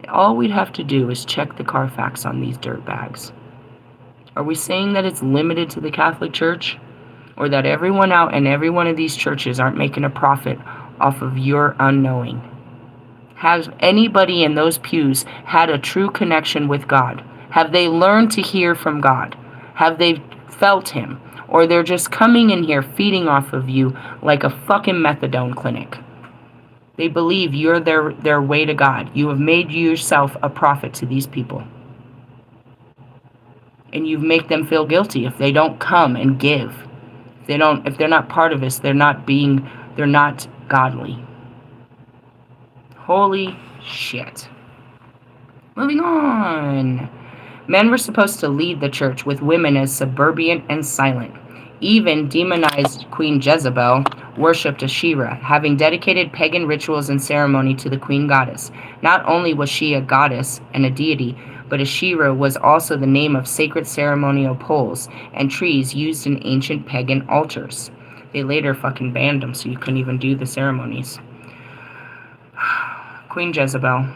Speaker 1: All we'd have to do is check the Carfax on these dirtbags. Are we saying that it's limited to the Catholic Church? Or that everyone out in every one of these churches aren't making a profit off of your unknowing? Has anybody in those pews had a true connection with God? Have they learned to hear from God? Have they felt Him? Or they're just coming in here feeding off of you like a fucking methadone clinic? They believe you're their way to God. You have made yourself a prophet to these people. And you make them feel guilty if they don't come and give. If they're not part of this, they're not godly. Holy shit. Moving on. Men were supposed to lead the church, with women as subservient and silent. Even demonized Queen Jezebel worshipped Asherah, having dedicated pagan rituals and ceremony to the queen goddess. Not only was she a goddess and a deity, but Asherah was also the name of sacred ceremonial poles and trees used in ancient pagan altars. They later fucking banned them, so you couldn't even do the ceremonies. Queen Jezebel.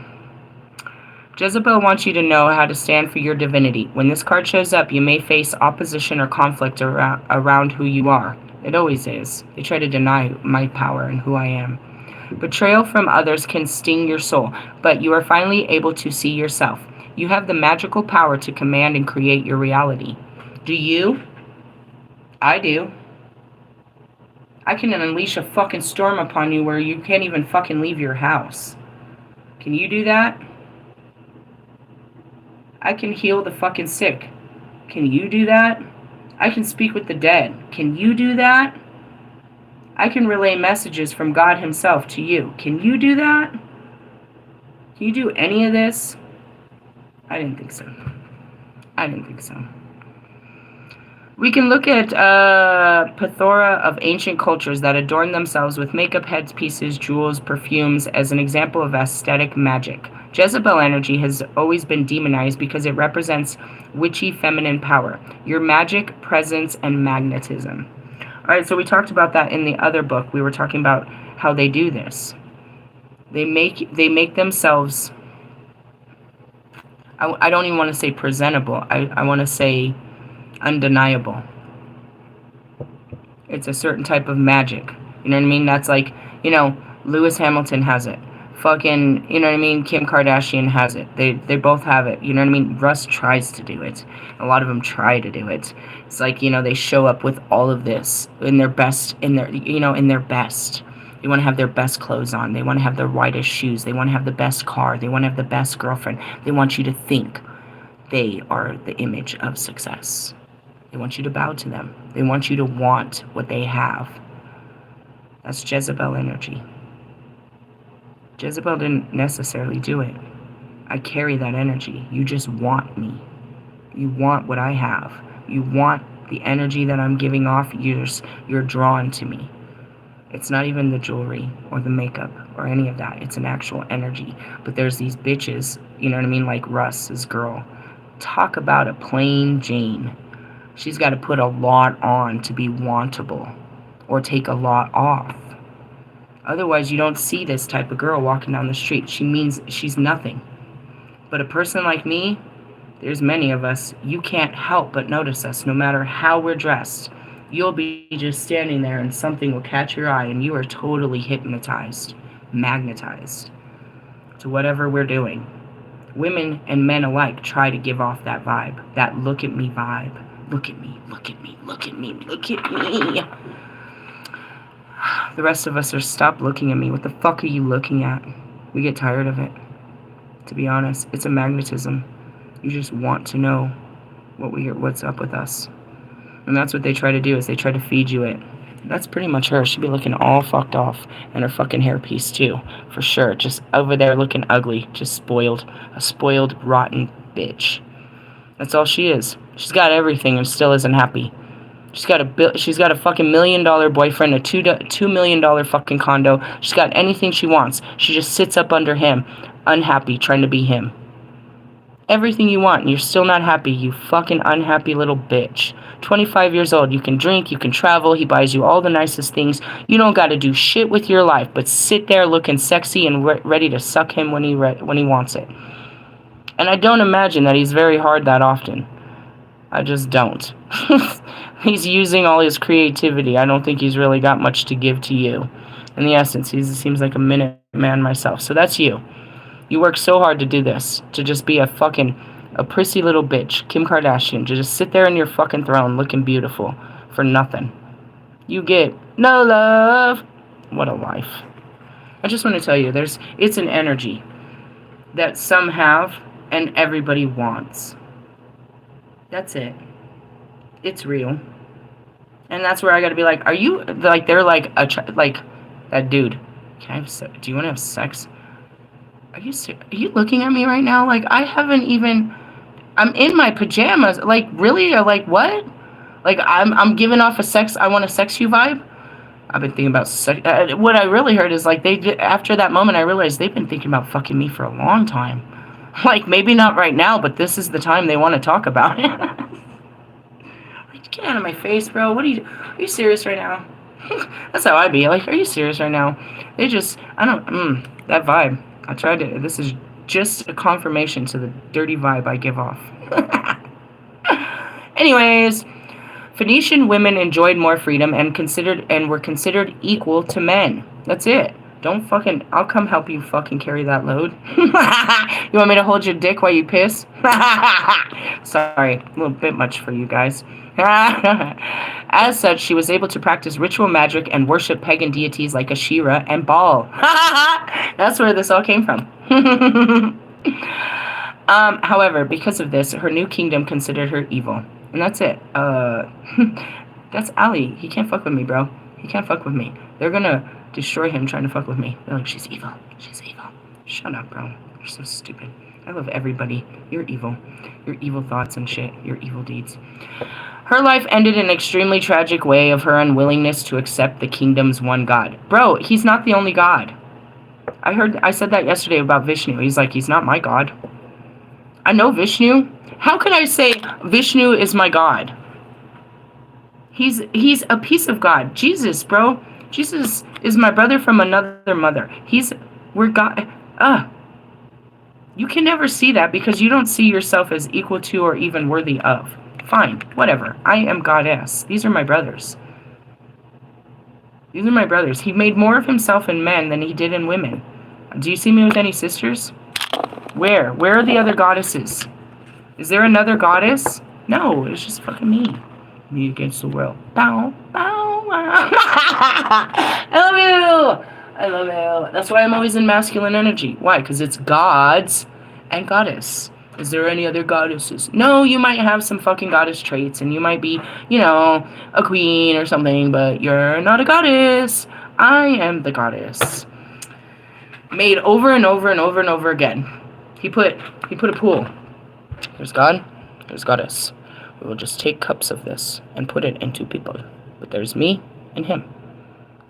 Speaker 1: Jezebel wants you to know how to stand for your divinity. When this card shows up, you may face opposition or conflict around who you are. It always is. They try to deny my power and who I am. Betrayal from others can sting your soul, but you are finally able to see yourself. You have the magical power to command and create your reality. Do you? I do. I can unleash a fucking storm upon you where you can't even fucking leave your house. Can you do that? I can heal the fucking sick. Can you do that? I can speak with the dead. Can you do that? I can relay messages from God Himself to you. Can you do that? Can you do any of this? I didn't think so. We can look at plethora of ancient cultures that adorn themselves with makeup, headpieces, jewels, perfumes as an example of aesthetic magic. Jezebel energy has always been demonized because it represents witchy feminine power, your magic, presence, and magnetism. Alright, so we talked about that in the other book. We were talking about how they do this. They make themselves, I don't even want to say presentable. I want to say undeniable. It's a certain type of magic. You know what I mean? That's like, Lewis Hamilton has it. Fucking, you know what I mean? Kim Kardashian has it. They both have it. You know what I mean? Russ tries to do it. A lot of them try to do it. It's like, they show up with all of this in their best, in their best. They want to have their best clothes on. They want to have their whitest shoes. They want to have the best car. They want to have the best girlfriend. They want you to think they are the image of success. They want you to bow to them. They want you to want what they have. That's Jezebel energy. Jezebel didn't necessarily do it. I carry that energy. You just want me. You want what I have. You want the energy that I'm giving off. You're drawn to me. It's not even the jewelry or the makeup or any of that. It's an actual energy. But there's these bitches, you know what I mean, like Russ's girl. Talk about a plain Jane. She's got to put a lot on to be wantable or take a lot off. Otherwise, you don't see this type of girl walking down the street. She means she's nothing. But a person like me, there's many of us, you can't help but notice us no matter how we're dressed. You'll be just standing there and something will catch your eye and you are totally hypnotized, magnetized to whatever we're doing. Women and men alike try to give off that vibe, that look at me vibe. Look at me, look at me, look at me, look at me. The rest of us are, stop looking at me. What the fuck are you looking at? We get tired of it. To be honest, it's a magnetism. You just want to know what's up with us. And that's what they try to do, is they try to feed you it. That's pretty much her. She'd be looking all fucked off. And her fucking hairpiece, too. For sure. Just over there looking ugly. Just spoiled. A spoiled, rotten bitch. That's all she is. She's got everything and still isn't happy. She's got a fucking $1 million boyfriend, a $2 million fucking condo. She's got anything she wants. She just sits up under him, unhappy, trying to be him. Everything you want, and you're still not happy, you fucking unhappy little bitch. 25 years old, you can drink, you can travel, he buys you all the nicest things. You don't got to do shit with your life, but sit there looking sexy and ready to suck him when he wants it. And I don't imagine that he's very hard that often. I just don't. He's using all his creativity. I don't think he's really got much to give to you. In the essence, he seems like a minute man myself. So that's you. You work so hard to do this, to just be a prissy little bitch, Kim Kardashian, to just sit there in your fucking throne looking beautiful for nothing. You get no love. What a life. I just want to tell you, it's an energy that some have and everybody wants. That's it. It's real. And that's where I gotta be like, are you, like, they're like, like, that dude, do you want to have sex? Are you looking at me right now? Like, I'm in my pajamas. Like, really? Or like, what? Like, I'm giving off I want to sex you vibe? I've been thinking about sex. What I really heard is, like, after that moment, I realized they've been thinking about fucking me for a long time. Like, maybe not right now, but this is the time they want to talk about it. Like, get out of my face, bro. Are you serious right now? That's how I be. Like, are you serious right now? That vibe. This is just a confirmation to the dirty vibe I give off. Anyways, Phoenician women enjoyed more freedom and were considered equal to men. That's it. I'll come help you fucking carry that load. You want me to hold your dick while you piss? Sorry, a little bit much for you guys. As such, she was able to practice ritual magic and worship pagan deities like Ashera and Baal. That's where this all came from. However, because of this, her new kingdom considered her evil. And that's it. That's Ali. He can't fuck with me, bro. He can't fuck with me. They're gonna destroy him trying to fuck with me. They're like, she's evil. She's evil. Shut up, bro. You're so stupid. I love everybody. You're evil. Your evil thoughts and shit. Your evil deeds. Her life ended in an extremely tragic way of her unwillingness to accept the kingdom's one god. Bro, he's not the only god. I said that yesterday about Vishnu. He's like, he's not my god. I know Vishnu. How could I say Vishnu is my god? He's a piece of God. Jesus, bro. Jesus is my brother from another mother. We're God. You can never see that because you don't see yourself as equal to or even worthy of. Fine, whatever. I am goddess. These are my brothers. These are my brothers. He made more of himself in men than he did in women. Do you see me with any sisters? Where? Where are the other goddesses? Is there another goddess? No, it's just fucking me. Me against the world. Bow, bow, wow. I love you. I love you. That's why I'm always in masculine energy. Why? Because it's gods and goddess. Is there any other goddesses? No, you might have some fucking goddess traits, and you might be, you know, a queen or something, but you're not a goddess. I am the goddess. Made over and over and over and over again. He put a pool. There's God, there's goddess. We will just take cups of this and put it into people. But there's me and him.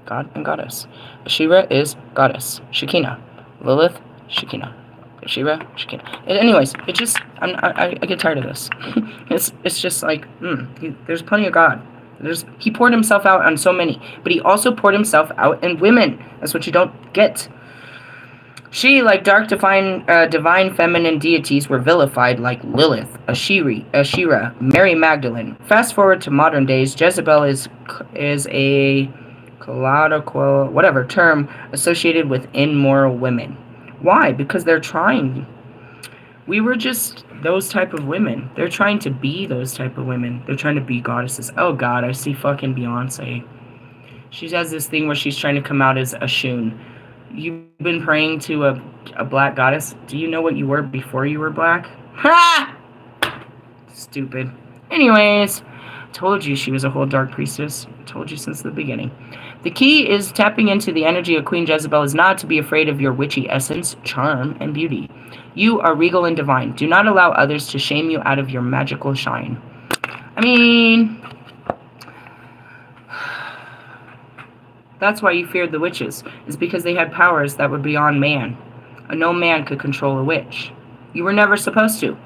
Speaker 1: God and goddess. Ashira is goddess. Shekinah. Lilith, Shekinah. Ashira, Shekinah. Anyways, it just, I get tired of this. it's just like, there's plenty of God. He poured himself out on so many, but he also poured himself out in women. That's what you don't get. She, like dark divine feminine deities, were vilified like Lilith, Ashira, Mary Magdalene. Fast forward to modern days, Jezebel is a colloquial, whatever, term associated with immoral women. Why? Because they're trying. We were just those type of women. They're trying to be those type of women. They're trying to be goddesses. Oh God, I see fucking Beyonce. She has this thing where she's trying to come out as a Shun. You've been praying to a black goddess. Do you know what you were before you were black? Ha! Stupid. Anyways, told you she was a whole dark priestess. Told you since the beginning. The key is tapping into the energy of Queen Jezebel is not to be afraid of your witchy essence, charm, and beauty. You are regal and divine. Do not allow others to shame you out of your magical shine. I mean, that's why you feared the witches, is because they had powers that were beyond man. No man could control a witch. You were never supposed to.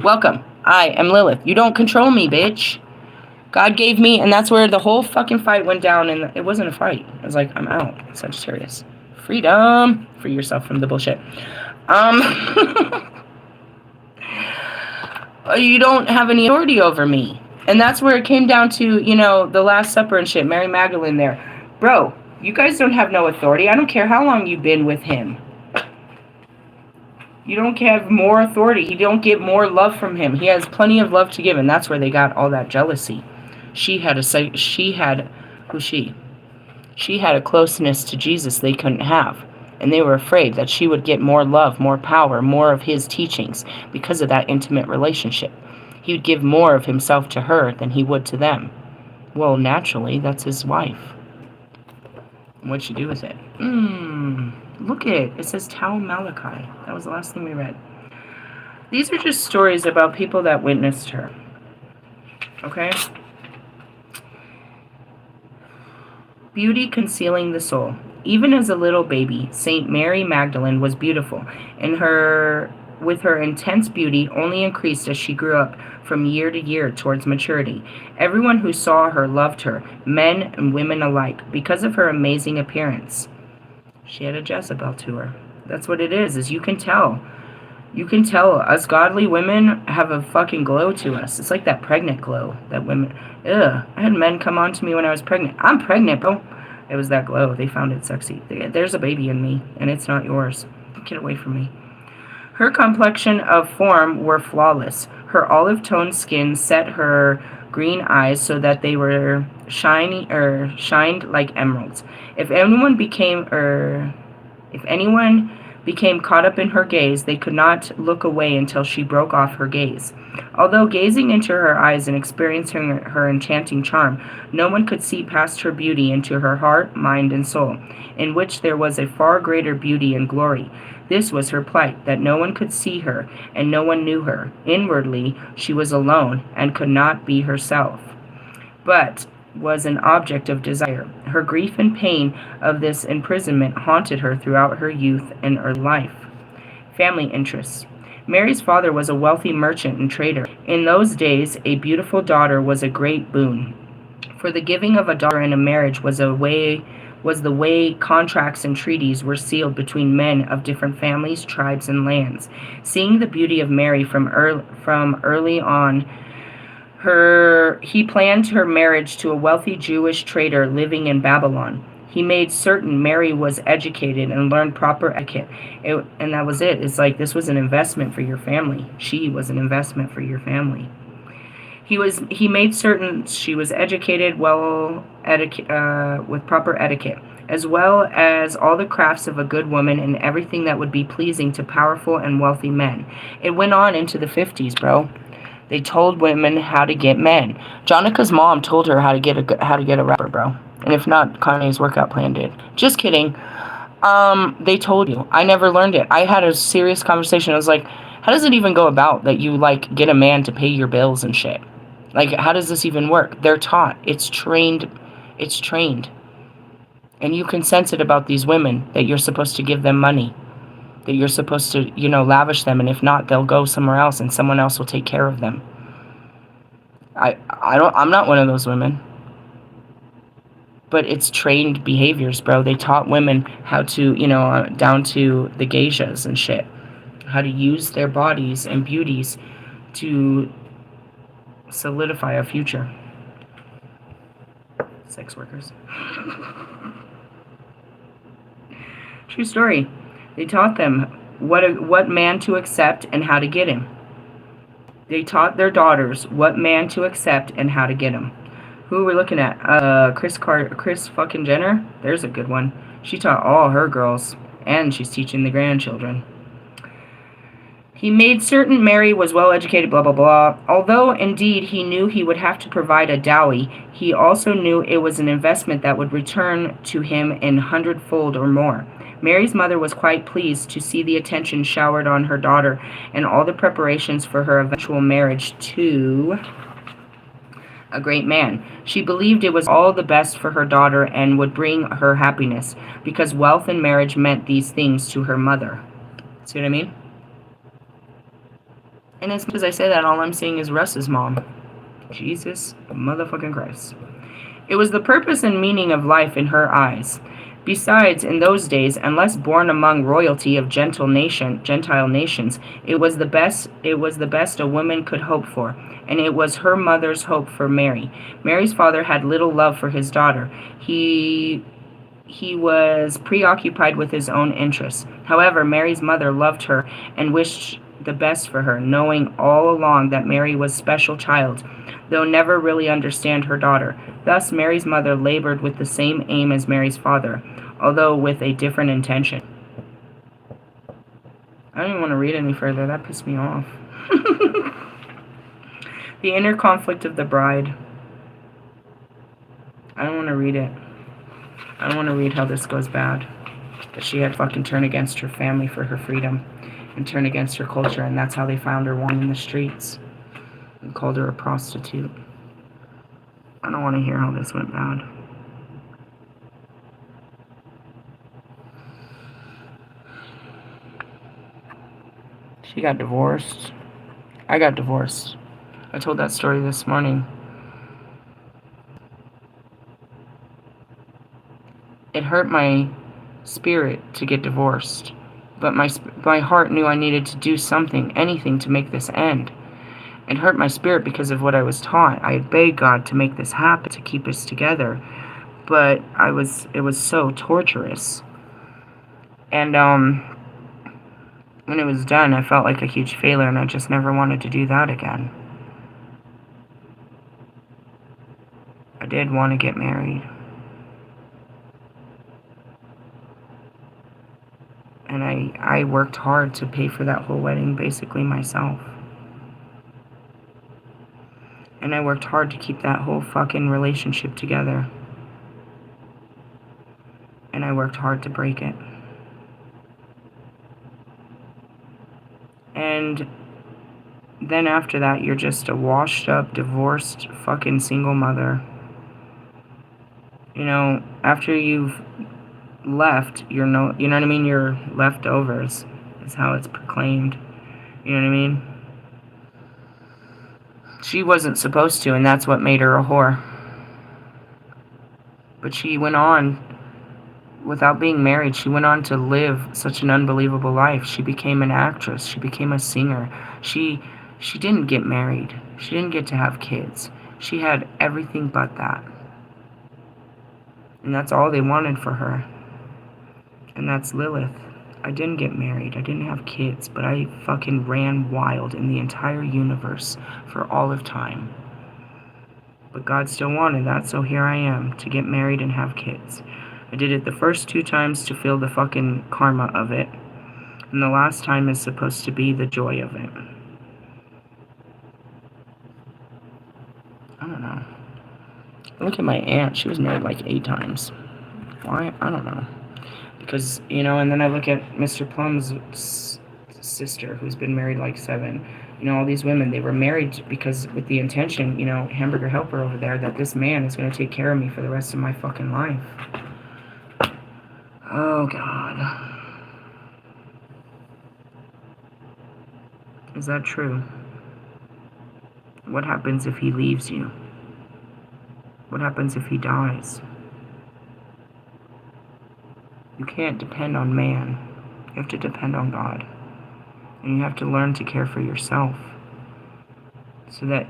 Speaker 1: Welcome. I am Lilith. You don't control me, bitch. God gave me, and that's where the whole fucking fight went down, and it wasn't a fight. I was like, I'm out. Sagittarius. Freedom. Free yourself from the bullshit. You don't have any authority over me. And that's where it came down to, you know, the Last Supper and shit. Mary Magdalene there. Bro, you guys don't have no authority. I don't care how long you've been with him. You don't have more authority. You don't get more love from him. He has plenty of love to give, and that's where they got all that jealousy. She had a closeness to Jesus they couldn't have, and they were afraid that she would get more love, more power, more of his teachings because of that intimate relationship. He would give more of himself to her than he would to them. Well, naturally, that's his wife. What'd you do with it? Look it says Tau Malachi. That was the last thing we read. These are just stories about people that witnessed her. Okay? Beauty concealing the soul. Even as a little baby, Saint Mary Magdalene was beautiful, and with her intense beauty only increased as she grew up from year to year towards maturity. Everyone who saw her loved her, men and women alike, because of her amazing appearance. She had a Jezebel to her. That's what it is you can tell. You can tell us godly women have a fucking glow to us. It's like that pregnant glow that women... Ugh. I had men come on to me when I was pregnant. I'm pregnant, bro. It was that glow. They found it sexy. There's a baby in me, and it's not yours. Get away from me. Her complexion of form were flawless. Her olive-toned skin set her green eyes so that they were shined like emeralds. If anyone became caught up in her gaze, they could not look away until she broke off her gaze. Although gazing into her eyes and experiencing her enchanting charm, no one could see past her beauty into her heart, mind, and soul, in which there was a far greater beauty and glory. This was her plight, that no one could see her, and no one knew her. Inwardly, she was alone, and could not be herself, but was an object of desire. Her grief and pain of this imprisonment haunted her throughout her youth and her life. Family interests. Mary's father was a wealthy merchant and trader. In those days, a beautiful daughter was a great boon. For the giving of a daughter in a marriage was the way contracts and treaties were sealed between men of different families, tribes, and lands. Seeing the beauty of Mary from early on, He planned her marriage to a wealthy Jewish trader living in Babylon. He made certain Mary was educated and learned proper etiquette. And that was it. It's like this was an investment for your family. She was an investment for your family. He made certain she was educated with proper etiquette, as well as all the crafts of a good woman and everything that would be pleasing to powerful and wealthy men. It went on into the 50s, bro. They told women how to get men. Jonica's mom told her how to get a rapper, bro. And if not, Kanye's workout plan did. Just kidding. They told you. I never learned it. I had a serious conversation. I was like, how does it even go about that you like get a man to pay your bills and shit? Like, how does this even work? They're taught. It's trained. It's trained. And you can sense it about these women that you're supposed to give them money. That you're supposed to, lavish them, and if not, they'll go somewhere else and someone else will take care of them. I'm not one of those women. But it's trained behaviors, bro. They taught women how to, down to the geishas and shit, how to use their bodies and beauties to solidify a future. Sex workers. True story. They taught them what man to accept and how to get him. They taught their daughters what man to accept and how to get him. Who we're looking at? Chris fucking Jenner. There's a good one. She taught all her girls, and she's teaching the grandchildren. He made certain Mary was well educated, blah, blah, blah. Although, indeed, he knew he would have to provide a dowry, he also knew it was an investment that would return to him in hundredfold or more. Mary's mother was quite pleased to see the attention showered on her daughter and all the preparations for her eventual marriage to a great man. She believed it was all the best for her daughter and would bring her happiness, because wealth and marriage meant these things to her mother. See what I mean? And as much as I say that, all I'm seeing is Russ's mom. Jesus motherfucking Christ. It was the purpose and meaning of life in her eyes. Besides, in those days, unless born among royalty of Gentile nations, it was the best a woman could hope for, and it was her mother's hope for Mary. Mary's father had little love for his daughter. He was preoccupied with his own interests. However, Mary's mother loved her and wished the best for her, knowing all along that Mary was a special child, though never really understand her daughter. Thus, Mary's mother labored with the same aim as Mary's father, although with a different intention. I don't even want to read any further. That pissed me off. The inner conflict of the bride. I don't want to read it. I don't want to read how this goes bad. That she had fucking turned against her family for her freedom and turned against her culture, and that's how they found her wandering the streets and called her a prostitute. I don't want to hear how this went bad. She got divorced. I got divorced. I told that story this morning. It hurt my spirit to get divorced, but my heart knew I needed to do something, anything to make this end. It hurt my spirit because of what I was taught. I had begged God to make this happen, to keep us together, but it was so torturous. And when it was done, I felt like a huge failure, and I just never wanted to do that again. I did want to get married. And I worked hard to pay for that whole wedding basically myself. And I worked hard to keep that whole fucking relationship together. And I worked hard to break it. And then after that, you're just a washed up, divorced, fucking single mother. You know, after you've left, you know what I mean? You're leftovers, is how it's proclaimed. You know what I mean? She wasn't supposed to, and that's what made her a whore. But she went on, without being married, she went on to live such an unbelievable life. She became an actress. She became a singer. She didn't get married. She didn't get to have kids. She had everything but that. And that's all they wanted for her. And that's Lilith. I didn't get married. I didn't have kids. But I fucking ran wild in the entire universe for all of time. But God still wanted that, so here I am, to get married and have kids. I did it the first 2 times to feel the fucking karma of it. And the last time is supposed to be the joy of it. I don't know. Look at my aunt. She was married like 8 times. Why? I don't know. Because, you know, and then I look at Mr. Plum's sister, who's been married like 7. You know, all these women, they were married because with the intention, you know, Hamburger Helper over there, that this man is going to take care of me for the rest of my fucking life. Oh, God. Is that true? What happens if he leaves you? What happens if he dies? You can't depend on man. You have to depend on God. And you have to learn to care for yourself. So that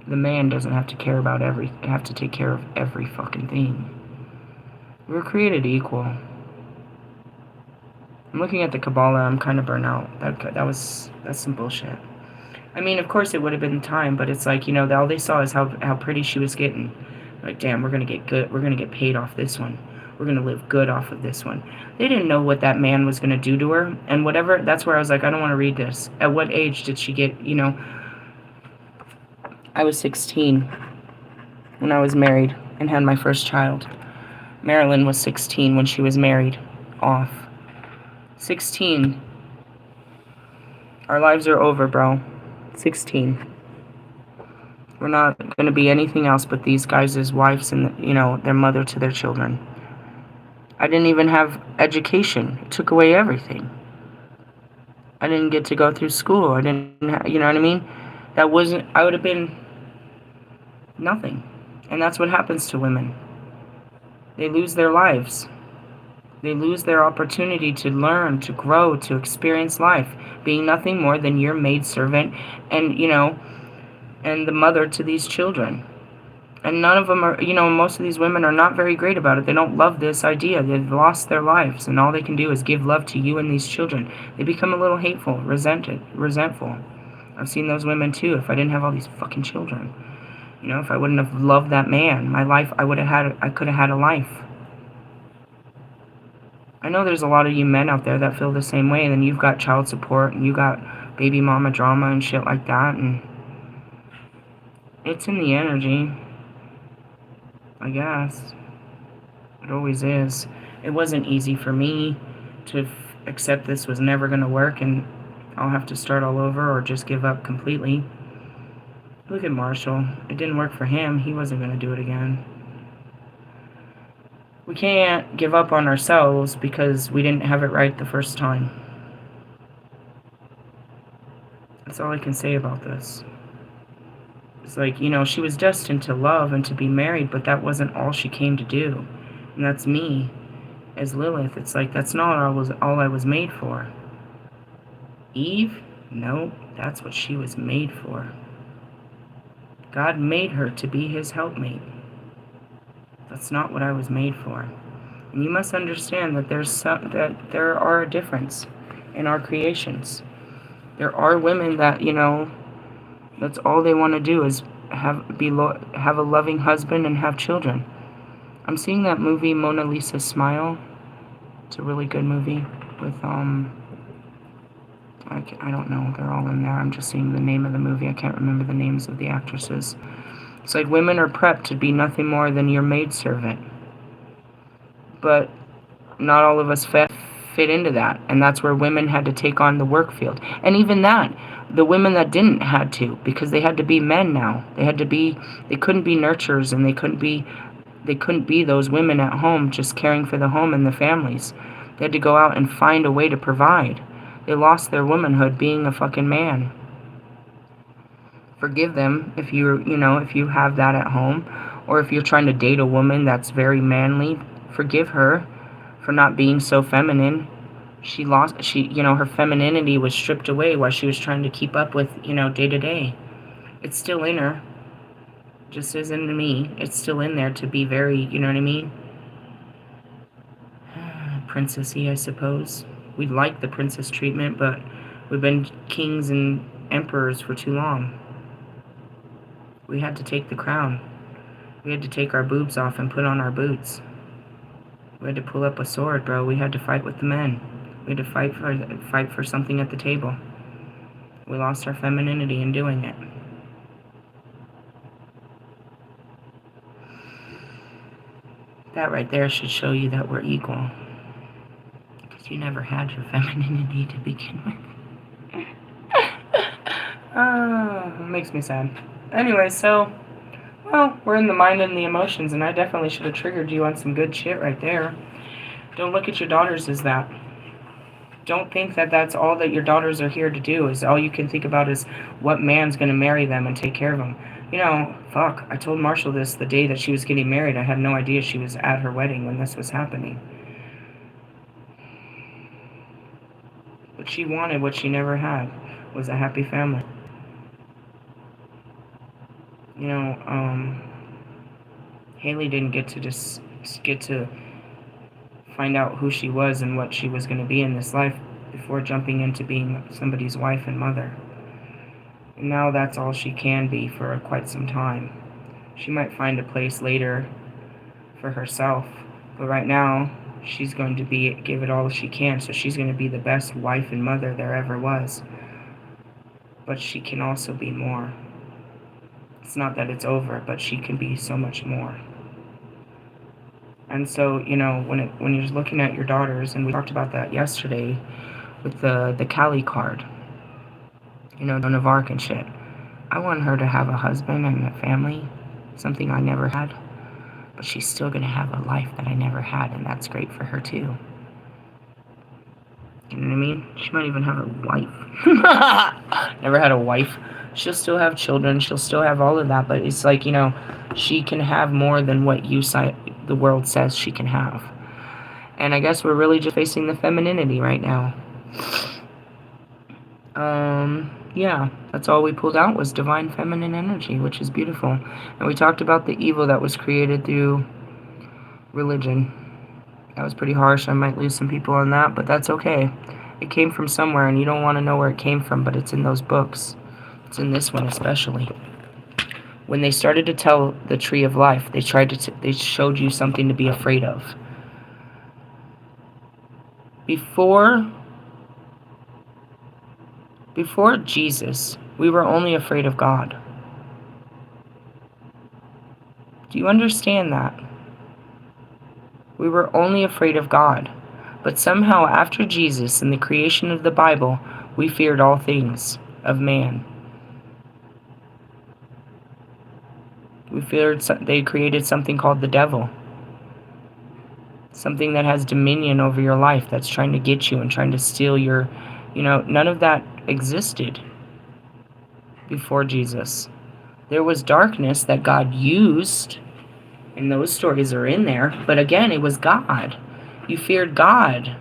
Speaker 1: the man doesn't have to care about have to take care of every fucking thing. We were created equal. I'm looking at the Kabbalah, I'm kind of burnt out. That's some bullshit. I mean, of course it would have been time, but it's like, you know, all they saw is how pretty she was getting. Like, damn, we're gonna get good. We're gonna get paid off this one. We're gonna live good off of this one. They didn't know what that man was gonna do to her, and whatever. That's where I was like, I don't want to read this. At what age did she get? You know, I was 16 when I was married and had my first child. Marilyn was 16 when she was married off. 16. Our lives are over, bro. 16. We're not going to be anything else but these guys' wives and, you know, their mother to their children. I didn't even have education. It took away everything. I didn't get to go through school. I didn't, you know what I mean? I would have been nothing. And that's what happens to women. They lose their lives. They lose their opportunity to learn, to grow, to experience life, being nothing more than your maidservant and, you know, and the mother to these children. And none of them are, you know, most of these women are not very great about it. They don't love this idea. They've lost their lives, and all they can do is give love to you and these children. They become a little hateful, resentful. I've seen those women too. If I didn't have all these fucking children, you know, if I wouldn't have loved that man, my life, I could have had a life. I know there's a lot of you men out there that feel the same way, and then you've got child support, and you got baby mama drama and shit like that, and it's in the energy, I guess. It always is. It wasn't easy for me to accept this was never going to work, and I'll have to start all over or just give up completely. Look at Marshall. It didn't work for him. He wasn't going to do it again. We can't give up on ourselves because we didn't have it right the first time. That's all I can say about this. It's like, you know, she was destined to love and to be married, but that wasn't all she came to do. And that's me as Lilith. It's like, that's not all I was made for. Eve? No, that's what she was made for. God made her to be his helpmate. That's not what I was made for. And you must understand that there are a difference in our creations. There are women that, you know, that's all they want to do is have a loving husband and have children. I'm seeing that movie Mona Lisa Smile. It's a really good movie with I don't know, they're all in there. I'm just seeing the name of the movie. I can't remember the names of the actresses. It's like women are prepped to be nothing more than your maidservant. But not all of us fit into that. And that's where women had to take on the work field. And even that, the women that didn't had to, because they had to be men now. They couldn't be nurturers, and they couldn't be those women at home just caring for the home and the families. They had to go out and find a way to provide. They lost their womanhood being a fucking man. Forgive them if if you have that at home, or if you're trying to date a woman that's very manly. Forgive her for not being so feminine. Her femininity was stripped away while she was trying to keep up with, day to day. It's still in her. Just as in me. It's still in there to be very, you know what I mean? Princessy, I suppose. We like the princess treatment, but we've been kings and emperors for too long. We had to take the crown. We had to take our boobs off and put on our boots. We had to pull up a sword, bro. We had to fight with the men. We had to fight for something at the table. We lost our femininity in doing it. That right there should show you that we're equal. Because you never had your femininity to begin with. It makes me sad. Anyway, so, well, we're in the mind and the emotions, and I definitely should have triggered you on some good shit right there. Don't look at your daughters as that. Don't think that that's all that your daughters are here to do, is all you can think about is what man's going to marry them and take care of them. You know, fuck, I told Marshall this the day that she was getting married. I had no idea she was at her wedding when this was happening. What she wanted, what she never had, was a happy family. You know, Haley didn't get to just get to find out who she was and what she was going to be in this life before jumping into being somebody's wife and mother. And now that's all she can be for quite some time. She might find a place later for herself, but right now she's going to give it all she can, so she's going to be the best wife and mother there ever was. But she can also be more. It's not that it's over, but she can be so much more. And so, you know, when you're looking at your daughters, and we talked about that yesterday with the Kali card, you know, Joan of Arc and shit. I want her to have a husband and a family, something I never had, but she's still going to have a life that I never had, and that's great for her too. You know what I mean? She might even have a wife. Never had a wife. She'll still have children. She'll still have all of that, but it's like, you know, she can have more than what the world says she can have. And I guess we're really just facing the femininity right now. Yeah, that's all we pulled out was divine feminine energy, which is beautiful. And we talked about the evil that was created through religion. That was pretty harsh. I might lose some people on that, but that's okay. It came from somewhere, and you don't want to know where it came from, but it's in those books. It's in this one especially. When they started to tell the tree of life, they showed you something to be afraid of. Before Jesus, we were only afraid of God. Do you understand that? We were only afraid of God. But somehow after Jesus and the creation of the Bible, we feared all things of man. We feared they created something called the devil. Something that has dominion over your life, that's trying to get you and trying to steal your, you know, none of that existed before Jesus. There was darkness that God used, and those stories are in there, but again, it was God. You feared God.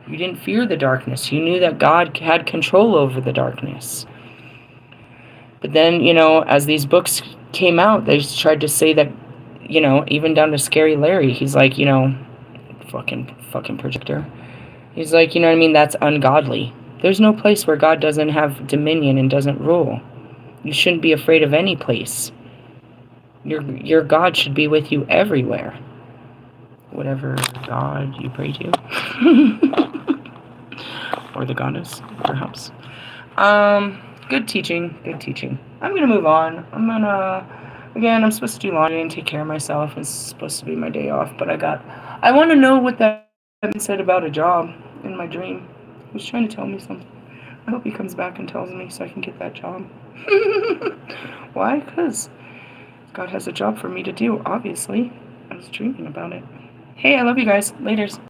Speaker 1: You didn't fear the darkness. You knew that God had control over the darkness. But then, you know, as these books came out, they tried to say that, you know, even down to Scary Larry, he's like, you know, fucking projector. He's like, you know what I mean, that's ungodly. There's no place where God doesn't have dominion and doesn't rule. You shouldn't be afraid of any place. Your God should be with you everywhere. Whatever God you pray to. Or the goddess, perhaps. Good teaching. I'm going to move on. I'm supposed to do laundry and take care of myself. It's supposed to be my day off, but I want to know what that said about a job in my dream. He was trying to tell me something. I hope he comes back and tells me so I can get that job. Why? Because God has a job for me to do, obviously. I was dreaming about it. Hey, I love you guys. Laters.